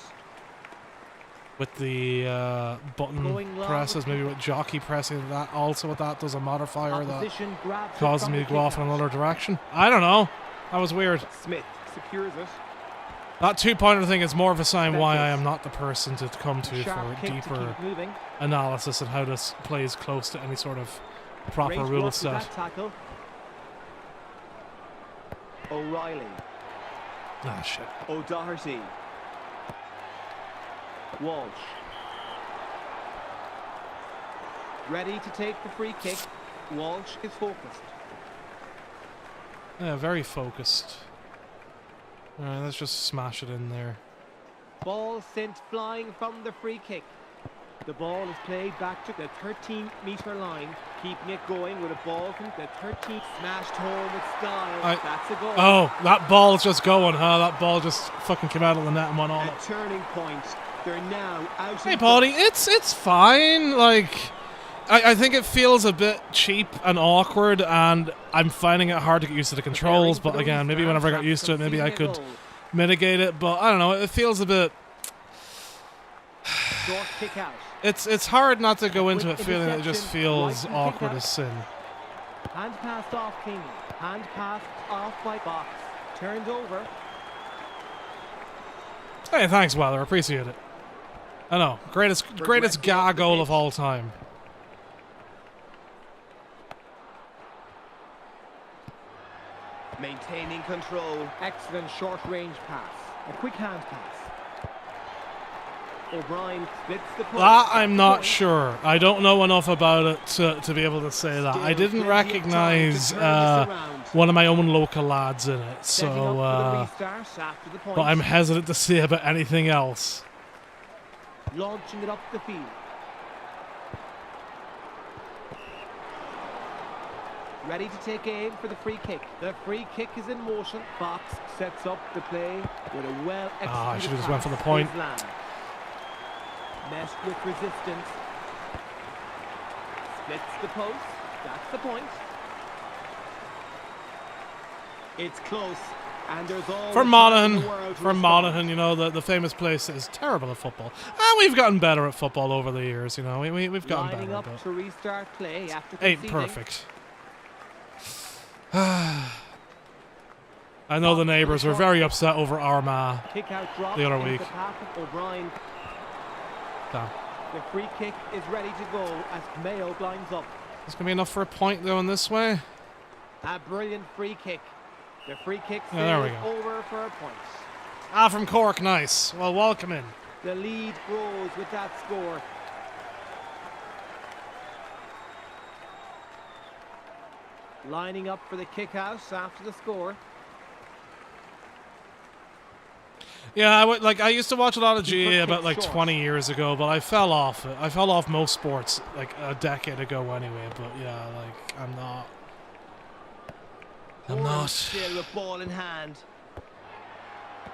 With the button presses, maybe with jockey pressing that, also with that does a modifier that causes me to go off in another direction. I don't know. That was weird. Smith secures it. That 2-pointer thing is more of a sign why I am not the person to come to for deeper analysis and how this plays close to any sort of proper rule set. O'Reilly. Ah, shit. O'Doherty. Walsh. Ready to take the free kick. Walsh is focused. Yeah, very focused. Alright, let's just smash it in there. Ball sent flying from the free kick. The ball is played back to the 13-metre line, keeping it going with a ball from the 13th, smashed home with style. That's a goal. Oh, that ball's just going, huh? That ball just fucking came out of the net and went on. A turning point They're now out. Hey, Paulie, it's fine. Like, I think it feels a bit cheap and awkward, and I'm finding it hard to get used to the controls. But again, maybe whenever I got used to it, maybe I could mitigate it. But I don't know. It feels a bit. Short kick out. It's hard not to go into it feeling it just feels awkward as sin. Hand passed off cleanly. Hand passed off by Box. Turned over. Hey, thanks, Weller. Appreciate it. I know. Greatest GA goal of all time. Maintaining control. Excellent short range pass. A quick hand pass. O'Brien splits the post. That I'm not sure. I don't know enough about it to be able to say that. I didn't recognize one of my own local lads in it, so but I'm hesitant to say about anything else. Launching it up the field. Ready to take aim for the free kick. The free kick is in motion. Fox sets up the play with a well executed I should have just pass. went for the point. Messed with resistance. Splits the post. That's the point. It's close. And there's all For Monaghan, you know, the famous place is terrible at football. And we've gotten better at football over the years, you know. We've gotten lining better. up But to restart play after ain't conceding. perfect. I know the neighbours were very upset over Armagh Kick out drop the other into week. the path of O'Brien. Damn. The free kick is ready to go as Mayo blinds up. It's going to be enough for a point going this way. A brilliant free kick. The free kick Yeah, there we sails go. over for a point. From Cork, nice. Well, welcome in. The lead grows with that score. Lining up for the kick out after the score. Yeah, I used to watch a lot of GA about like 20 years ago, but I fell off it. I fell off most sports like a decade ago anyway, but yeah, like I'm not Still with ball in hand.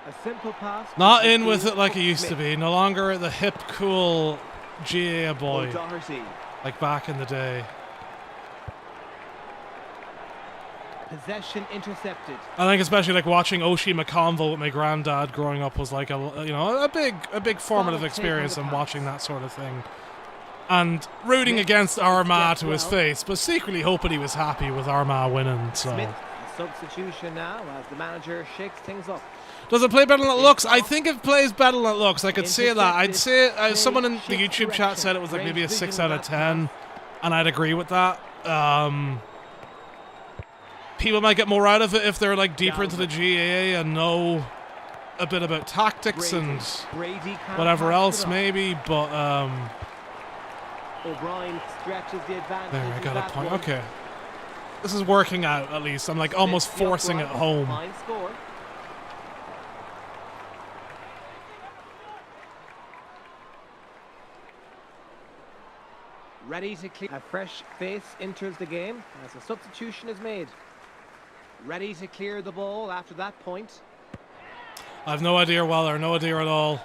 A simple pass. not in with it like I used to be. No longer the hip, cool GA boy O'Doherty. like back in the day. Possession intercepted. I think especially like watching Oshie McConville with my granddad growing up was like a big formative experience and watching that sort of thing. And rooting against Armagh to his face, but secretly hoping he was happy with Armagh winning. So Smith, a substitution now as the manager shakes things up. does it play better than it looks? I think it plays better than it looks. I could say that. I'd say someone in the YouTube chat said it was like maybe a 6 out of 10, and I'd agree with that. People might get more out of it if they're like deeper into the GAA and know a bit about tactics and whatever else maybe, but O'Brien stretches the advantage. there, I got with a that point. one. Okay. This is working out at least. I'm like almost Smith, the forcing it upright, home. fine score. Ready to clear. A fresh face enters the game as a substitution is made. Ready to clear the ball after that point. I've no idea, Weller. No idea at all.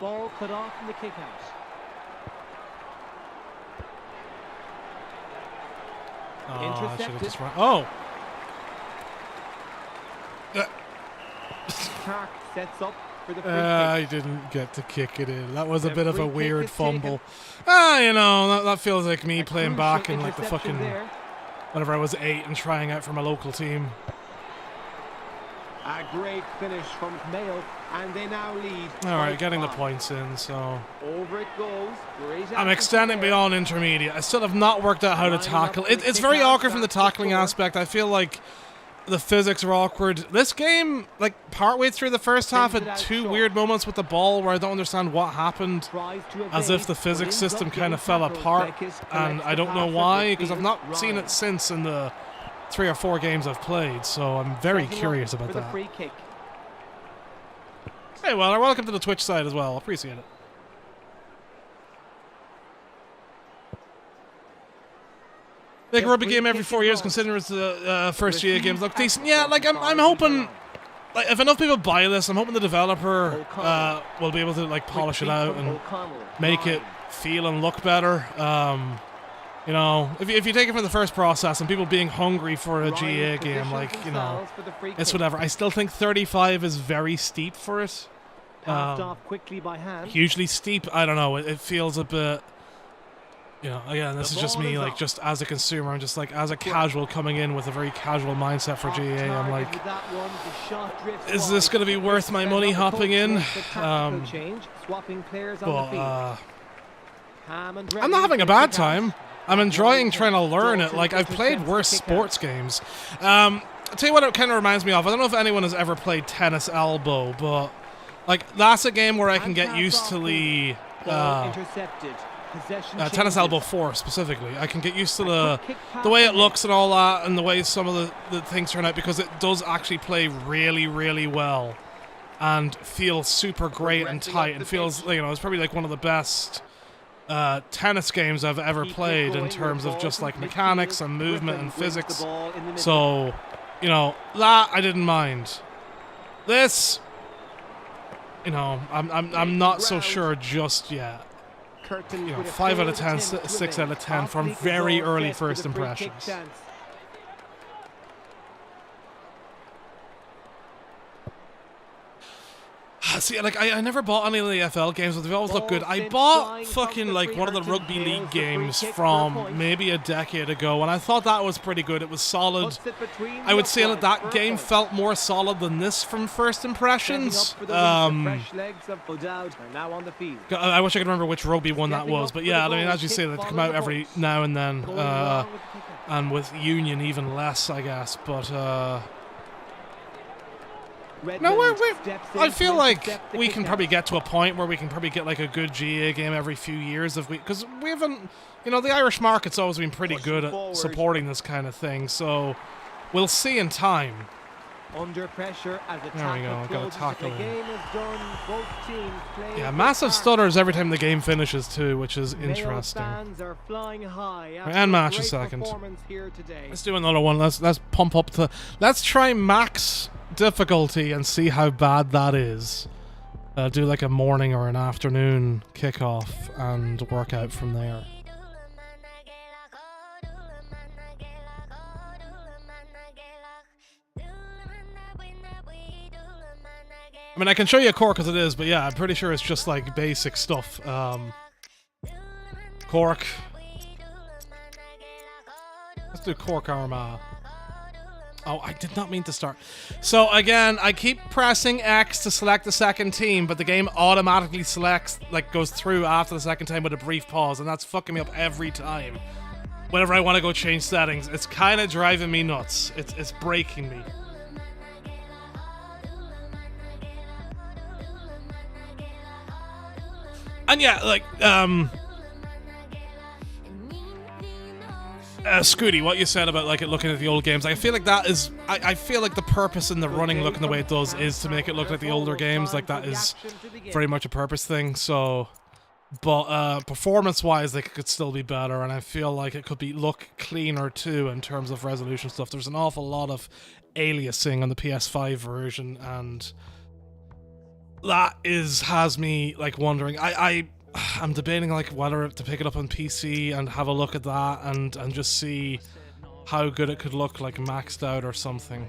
Ball cut off from the kick out. Oh, I should have Intercepted. just run. Oh. Clark sets up for the free I kick. didn't get to kick it in. That was a The bit of free a kick weird is taken. fumble. You know, that feels like me A playing crucial back in like the interception fucking there. whenever I was 8 and trying out for my local team. A great finish from Mayo, and they now lead. All right, getting the 5-5. points in, so Over it goes. Great I'm action extending there. beyond intermediate. I still have not worked out how to Lining up tackle. for the It's kick very out, awkward from the that's the tackling score. aspect. I feel like the physics are awkward. This game, like partway through the first half, Sends it had out two short. weird moments with the ball where I don't understand what happened. Tries to As evade, if the but physics ends system up kind of getting fell tackled. apart, Beckett and collects I the don't know pass at why, because I've midfield. not seen Ryan it since in the 3 or 4 games I've played, so I'm very setting up curious for about the that. free kick. Hey, Weller, welcome to the Twitch side as well. Appreciate it. Big rugby game every 4 years, considering it's the first GA games look decent. Yeah, like I'm hoping like, if enough people buy this, I'm hoping the developer will be able to like polish it out and make it feel and look better. You know, if you take it from the first process and people being hungry for a GA game, like, you know, it's whatever. I still think 35 is very steep for it. Hugely steep. I don't know. It feels a bit. You know, again, this is just me, like, just as a consumer, I'm just like, as a casual coming in with a very casual mindset for GA, I'm like, is this going to be worth my money hopping in? But, I'm not having a bad time. I'm enjoying trying to learn it. Like, I've played worse sports games. I'll tell you what it kind of reminds me of. I don't know if anyone has ever played Tennis Elbow, but, like, that's a game where I can get used to the... Tennis Elbow 4 specifically. I can get used to the way it looks and all that, and the way some of the things turn out, because it does actually play really, really well and feels super great and tight, and feels, you know, it's probably like one of the best tennis games I've ever played in terms of just like mechanics and movement and physics. So, you know, that I didn't mind. This, you know, I'm not so sure just yet. You know, 5 out of 10, 6 out of 10 from very early first impressions. See, like, I never bought any of the FL games, but they've always looked good. I bought fucking, like, one of the Rugby League games from maybe a decade ago, and I thought that was pretty good. It was solid. I would say that game felt more solid than this from first impressions. I wish I could remember which rugby one that was, but yeah, I mean, as you say, they come out every now and then, and with Union even less, I guess, but... No, I feel like we can probably get to a point where we can probably get like a good GA game every few years because we haven't, you know, the Irish market's always been pretty good at supporting this kind of thing, so we'll see in time. Under pressure as the there we go, I've got a tackle. Yeah, massive stutters every time the game finishes too, which is interesting. And match a second. Let's do another one. Let's pump up to. Let's try max difficulty and see how bad that is. Do like a morning or an afternoon kickoff and work out from there. I mean, I can show you a cork as it is, but yeah, I'm pretty sure it's just like basic stuff. Cork. Let's do Cork Armagh. Oh, I did not mean to start. So again, I keep pressing X to select the second team, but the game automatically selects, like, goes through after the second time with a brief pause, and that's fucking me up every time. Whenever I want to go change settings, it's kind of driving me nuts. It's breaking me. And yeah, like, Scooty, what you said about like it looking at the old games, I feel like that is, I feel like the purpose in the running looking the way it does is to make it look like the older games. Like, that is very much a purpose thing. So, but performance-wise, like, it could still be better, and I feel like it could be look cleaner too in terms of resolution stuff. There's an awful lot of aliasing on the PS5 version, and that has me like wondering. I'm debating like whether to pick it up on PC and have a look at that and just see how good it could look like maxed out or something.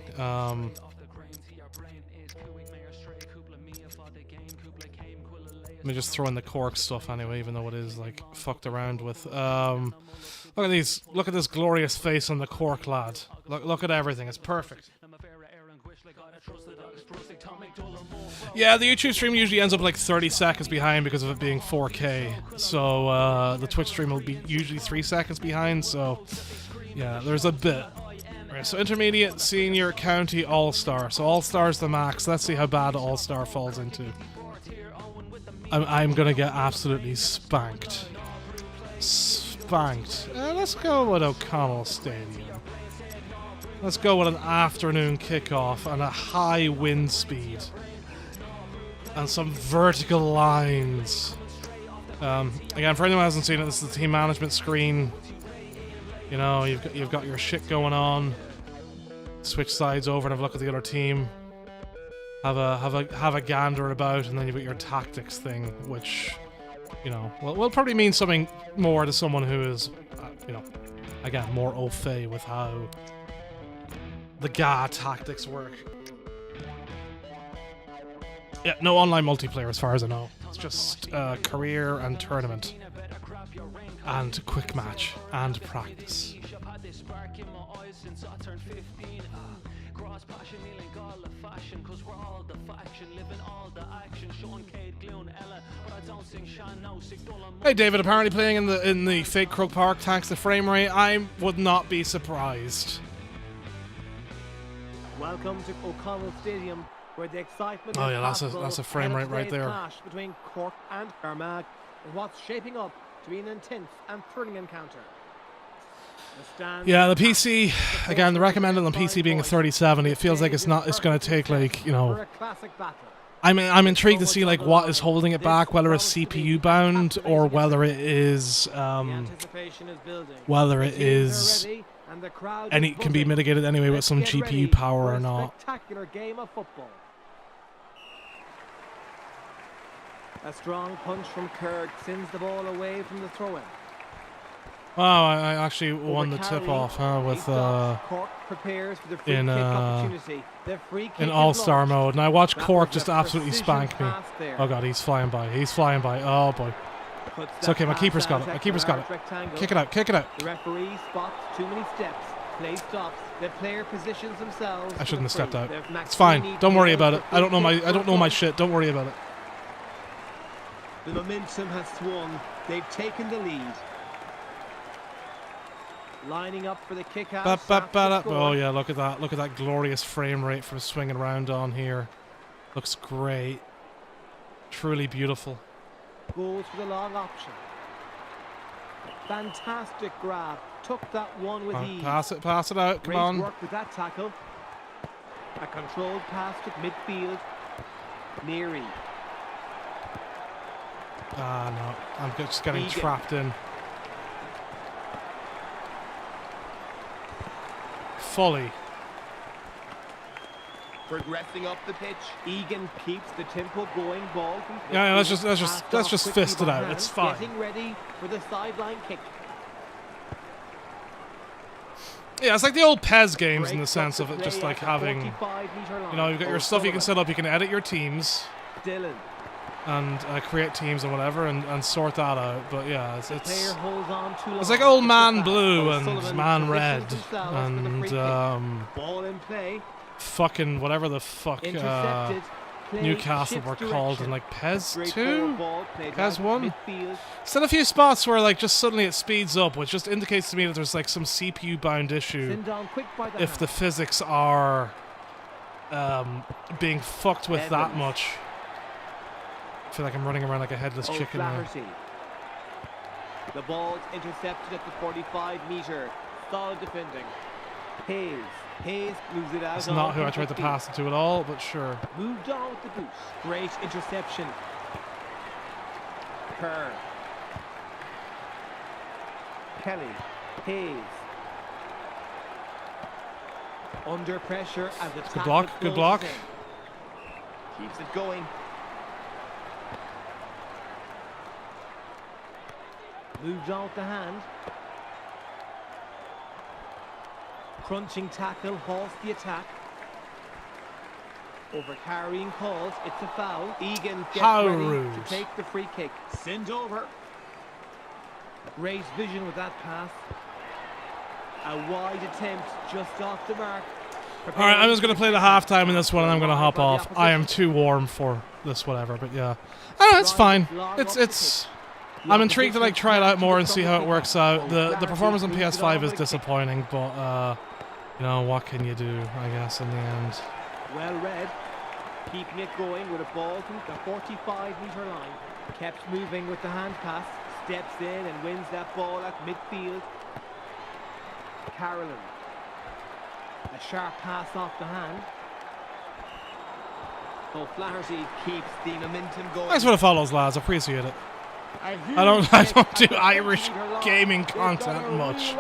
Let me just throw in the Cork stuff anyway, even though it is like fucked around with. Look at these. Look at this glorious face on the Cork lad. Look at everything. It's perfect. Yeah, the YouTube stream usually ends up like 30 seconds behind because of it being 4K. So the Twitch stream will be usually 3 seconds behind. So yeah, there's a bit. Right, so intermediate, senior, county, all-star. So all-star's the max. Let's see how bad all-star falls into. I'm gonna get absolutely spanked. Spanked. Let's go with O'Connell Stadium. Let's go with an afternoon kickoff and a high wind speed. And some vertical lines. Again, for anyone who hasn't seen it, this is the team management screen. You know, you've got your shit going on. Switch sides over and have a look at the other team. have a gander about, and then you've got your tactics thing, which, you know, will probably mean something more to someone who is, you know, again, more au fait with how the GA tactics work. Yeah, no online multiplayer as far as I know. It's just career and tournament and quick match and practice. Hey David, apparently playing in the fake Croke Park tanks the frame rate. I would not be surprised. Welcome to O'Connell Stadium, where the excitement Oh is yeah, that's a frame rate right there. Clash between Cork and Armagh, and what's shaping up to be an intense and thrilling encounter. Yeah, the PC, again, the recommended on PC being a 3070, it feels like it's going to take, like, you know, I'm intrigued to see, like, what is holding it back, whether it's CPU bound or whether it is and it can be mitigated anyway with some GPU power or not. Spectacular game of football. A strong punch from Kirk sends the ball away from the throw-in. Wow, I actually won the tip-off with in All-Star mode, and I watched Cork just absolutely spank me. Oh god, he's flying by. He's flying by. Oh boy. It's okay, my keeper's got it. My keeper's got it. Kick it out, kick it out. The referee spots too many steps. Play stops. The player positions themselves. I shouldn't have stepped out. It's fine. Don't worry about it. I don't know my shit. Don't worry about it. The momentum has swung. They've taken the lead. Lining up for the kick out. Oh yeah, look at that. Look at that glorious frame rate from swinging around on here. Looks great. Truly beautiful. Goes for the long option. Fantastic grab. Took that one with ease. Pass it out. Come on. Great work with that tackle. A controlled pass to midfield. Neary. Ah no, I'm just getting trapped in. Folly. Progressing up the pitch, Egan keeps the tempo going. Ball. Yeah, let's just fist it out. It's fine. Getting ready for the sideline kick. Yeah, it's like the old PES games in the sense of it just like having, you know, you've got your stuff you can set up. You can edit your teams. Dylan. And create teams and whatever, and sort that out. But yeah, it's like old Man Blue and Man Red and ball in play. Fucking whatever the fuck Newcastle were called in like PES 2, PES 1. Still a few spots where like just suddenly it speeds up, which just indicates to me that there's like some CPU bound issue if the physics are being fucked with that much. I feel like I'm running around like a headless chicken now. The ball's intercepted at the 45-meter. Solid defending. Hayes moves it out. That's not who I tried to pass it to at all, but sure. Moved on with the boost. Great interception. Kerr. Kelly. Hayes. Under pressure as the good block. Good block. Keeps it going. Moved on with the hand. Crunching tackle, halts the attack. Over carrying calls, it's a foul. Egan gets ready to take the free kick. Send over. Great vision with that pass. A wide attempt just off the mark. Alright, I'm just going to play the halftime in this one and I'm going to hop off. I am too warm for this whatever, but yeah. I don't know, it's fine. It's I'm intrigued to like try it out more and see how it works out. The performance on PS5 is disappointing, but you know, what can you do, I guess, in the end. Well read. Keeping it going with a ball from the 45-meter line. Kept moving with the hand pass. Steps in and wins that ball at midfield. Carolyn. A sharp pass off the hand. So Flaherty keeps the momentum going. Thanks for the follows, lads. Appreciate it. I don't do Irish gaming content much.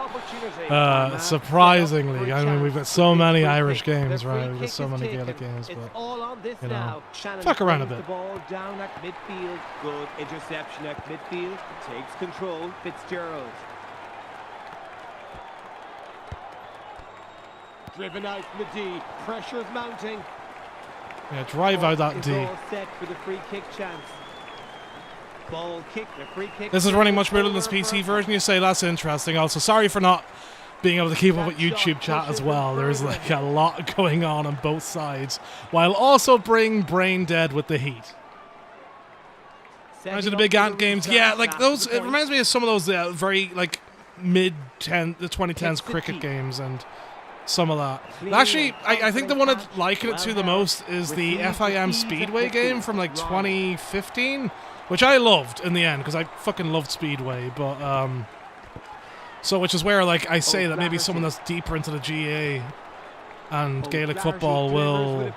Surprisingly, I mean we've got so many Irish games, right? We've got so many Gaelic games, but you know, fuck around a bit. Ball down at midfield. Good interception at midfield. Takes control. Fitzgerald. Driven out from the D. Pressure's mounting. Yeah, drive out that D. All set for the free kick chance. Ball kick, the free kick. This is running much better than this PC version. You say that's interesting. Also, sorry for not being able to keep up with YouTube chat as well. There's like a lot going on both sides, while also being brain dead with the heat. Imagine the big Ant games. Yeah, like those. It reminds me of some of those very like the 2010s cricket games and some of that. And actually, I think the one I'd liken it to the most is the FIM Speedway game from like 2015. Which I loved in the end, because I fucking loved Speedway, but, so which is where, like, I say that maybe someone that's deeper into the GA and Gaelic football will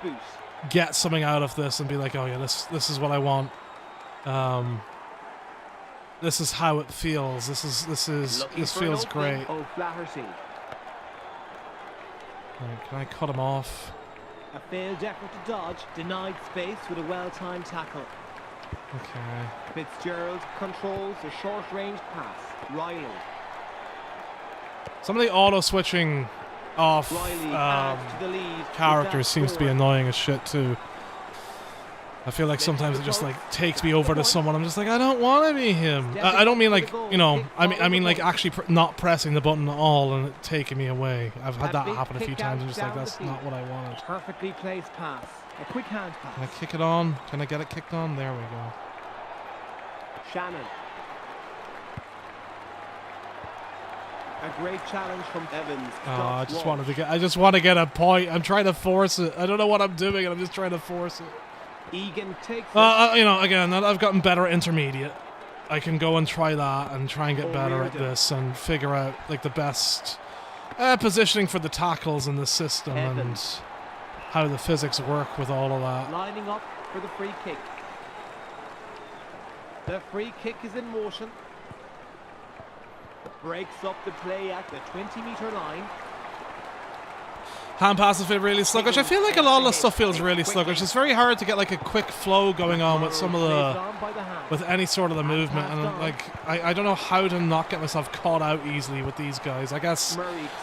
get something out of this and be like, oh yeah, this is what I want. This is how it feels. This feels great. Right, can I cut him off? A failed effort to dodge, denied space with a well-timed tackle. Okay. Fitzgerald controls a short-range pass. Riley. Some of the auto-switching off characters seems to be annoying as shit too. I feel like sometimes it just like takes me over to someone. I'm just like, I don't want to be him. I don't mean like, you know, I mean like actually not pressing the button at all and it taking me away. I've had that happen a few times. I'm just like, that's not what I wanted. Perfectly placed pass. A quick hand pass. Can I kick it on? Can I get it kicked on? There we go. Shannon. A great challenge from Evans. I just want to get a point. I'm trying to force it. I don't know what I'm doing, and I'm just trying to force it. Egan takes you know, again, I've gotten better at intermediate. I can go and try that and try and get better at this and figure out like the best positioning for the tackles in the system and how the physics work with all of that. Lining up for the free kick. The free kick is in motion. Breaks up the play at the 20-meter line. Hand passes feel really sluggish. I feel like a lot of the stuff feels really sluggish. It's very hard to get like a quick flow going on with some of with any sort of the movement. And like, I don't know how to not get myself caught out easily with these guys. I guess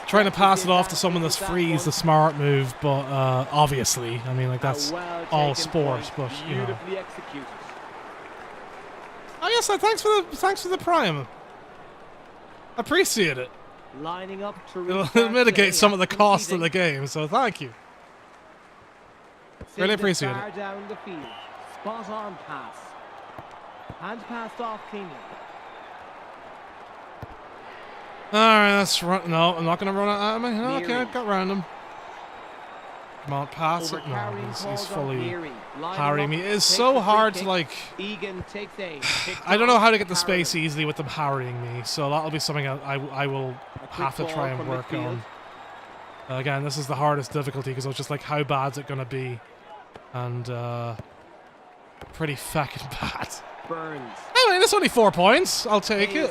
trying to pass it off to someone that's free is the smart move, but obviously, I mean, like that's all sport. But you know. Oh yes, thanks for the prime. Appreciate it. Lining up to it'll mitigate some of the cost of the game, so thank you. Really appreciate it. Down the field. Spot on pass. Hand passed off cleanly. Alright, that's run. No, I'm not going to run it at me. No, okay, I got round him. Come on, pass it. No, he's fully harrying me. It is so hard to like. I don't know how to get the space easily with them harrying me, so that'll be something I will have to try and work on. Again, this is the hardest difficulty because I was just like, how bad's it going to be? And pretty fucking bad. Burns. Anyway, it's only 4 points. I'll take it.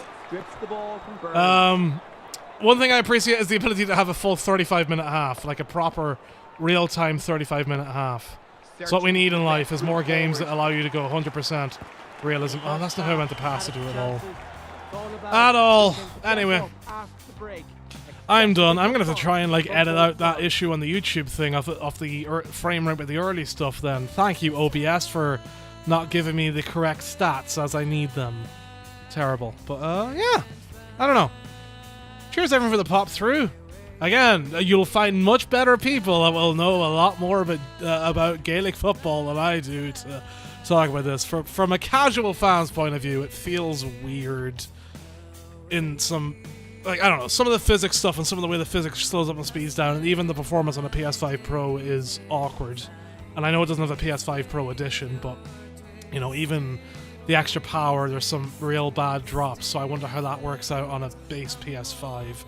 One thing I appreciate is the ability to have a full 35-minute half, like a proper real-time 35-minute half. It's what we need in life, is more games that allow you to go 100% realism. Oh, that's not how I meant to pass it to at all. At all. Anyway. I'm done. I'm going to have to try and like edit out that issue on the YouTube thing off the frame rate with the early stuff then. Thank you, OBS, for not giving me the correct stats as I need them. Terrible. But, yeah. I don't know. Cheers everyone for the pop through. Again, you'll find much better people that will know a lot more about Gaelic football than I do to talk about this. From a casual fan's point of view, it feels weird in some, like, I don't know, some of the physics stuff and some of the way the physics slows up and speeds down, and even the performance on a PS5 Pro is awkward. And I know it doesn't have a PS5 Pro edition, but, you know, even the extra power, there's some real bad drops, so I wonder how that works out on a base PS5.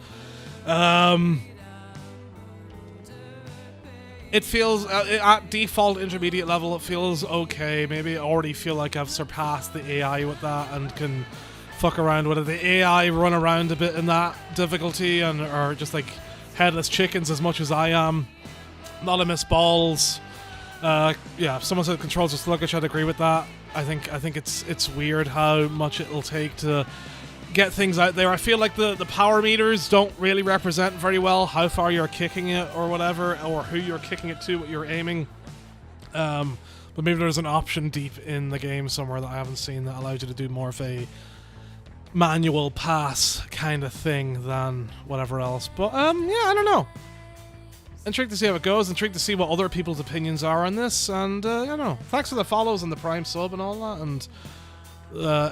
It feels, at default intermediate level, it feels okay. Maybe I already feel like I've surpassed the AI with that and can fuck around with it. The AI run around a bit in that difficulty and are just like headless chickens as much as I am. Not a miss balls. Yeah, if someone said controls are sluggish, I'd agree with that. I think it's weird how much it'll take to get things out there. I feel like the power meters don't really represent very well how far you're kicking it or whatever, or who you're kicking it to, what you're aiming. But maybe there's an option deep in the game somewhere that I haven't seen that allows you to do more of a manual pass kind of thing than whatever else. But yeah, I don't know. Intrigued to see how it goes. Intrigued to see what other people's opinions are on this. And I don't know. Thanks for the follows and the Prime sub and all that. And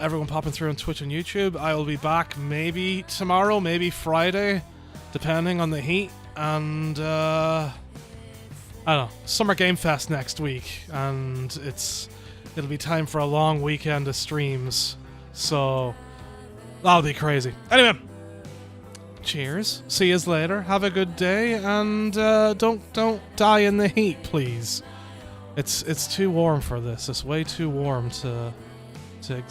everyone popping through on Twitch and YouTube. I will be back maybe tomorrow, maybe Friday, depending on the heat. And I don't know, Summer Game Fest next week, and it'll be time for a long weekend of streams. So that'll be crazy. Anyway, cheers. See yous later. Have a good day, and don't die in the heat, please. It's too warm for this. It's way too warm to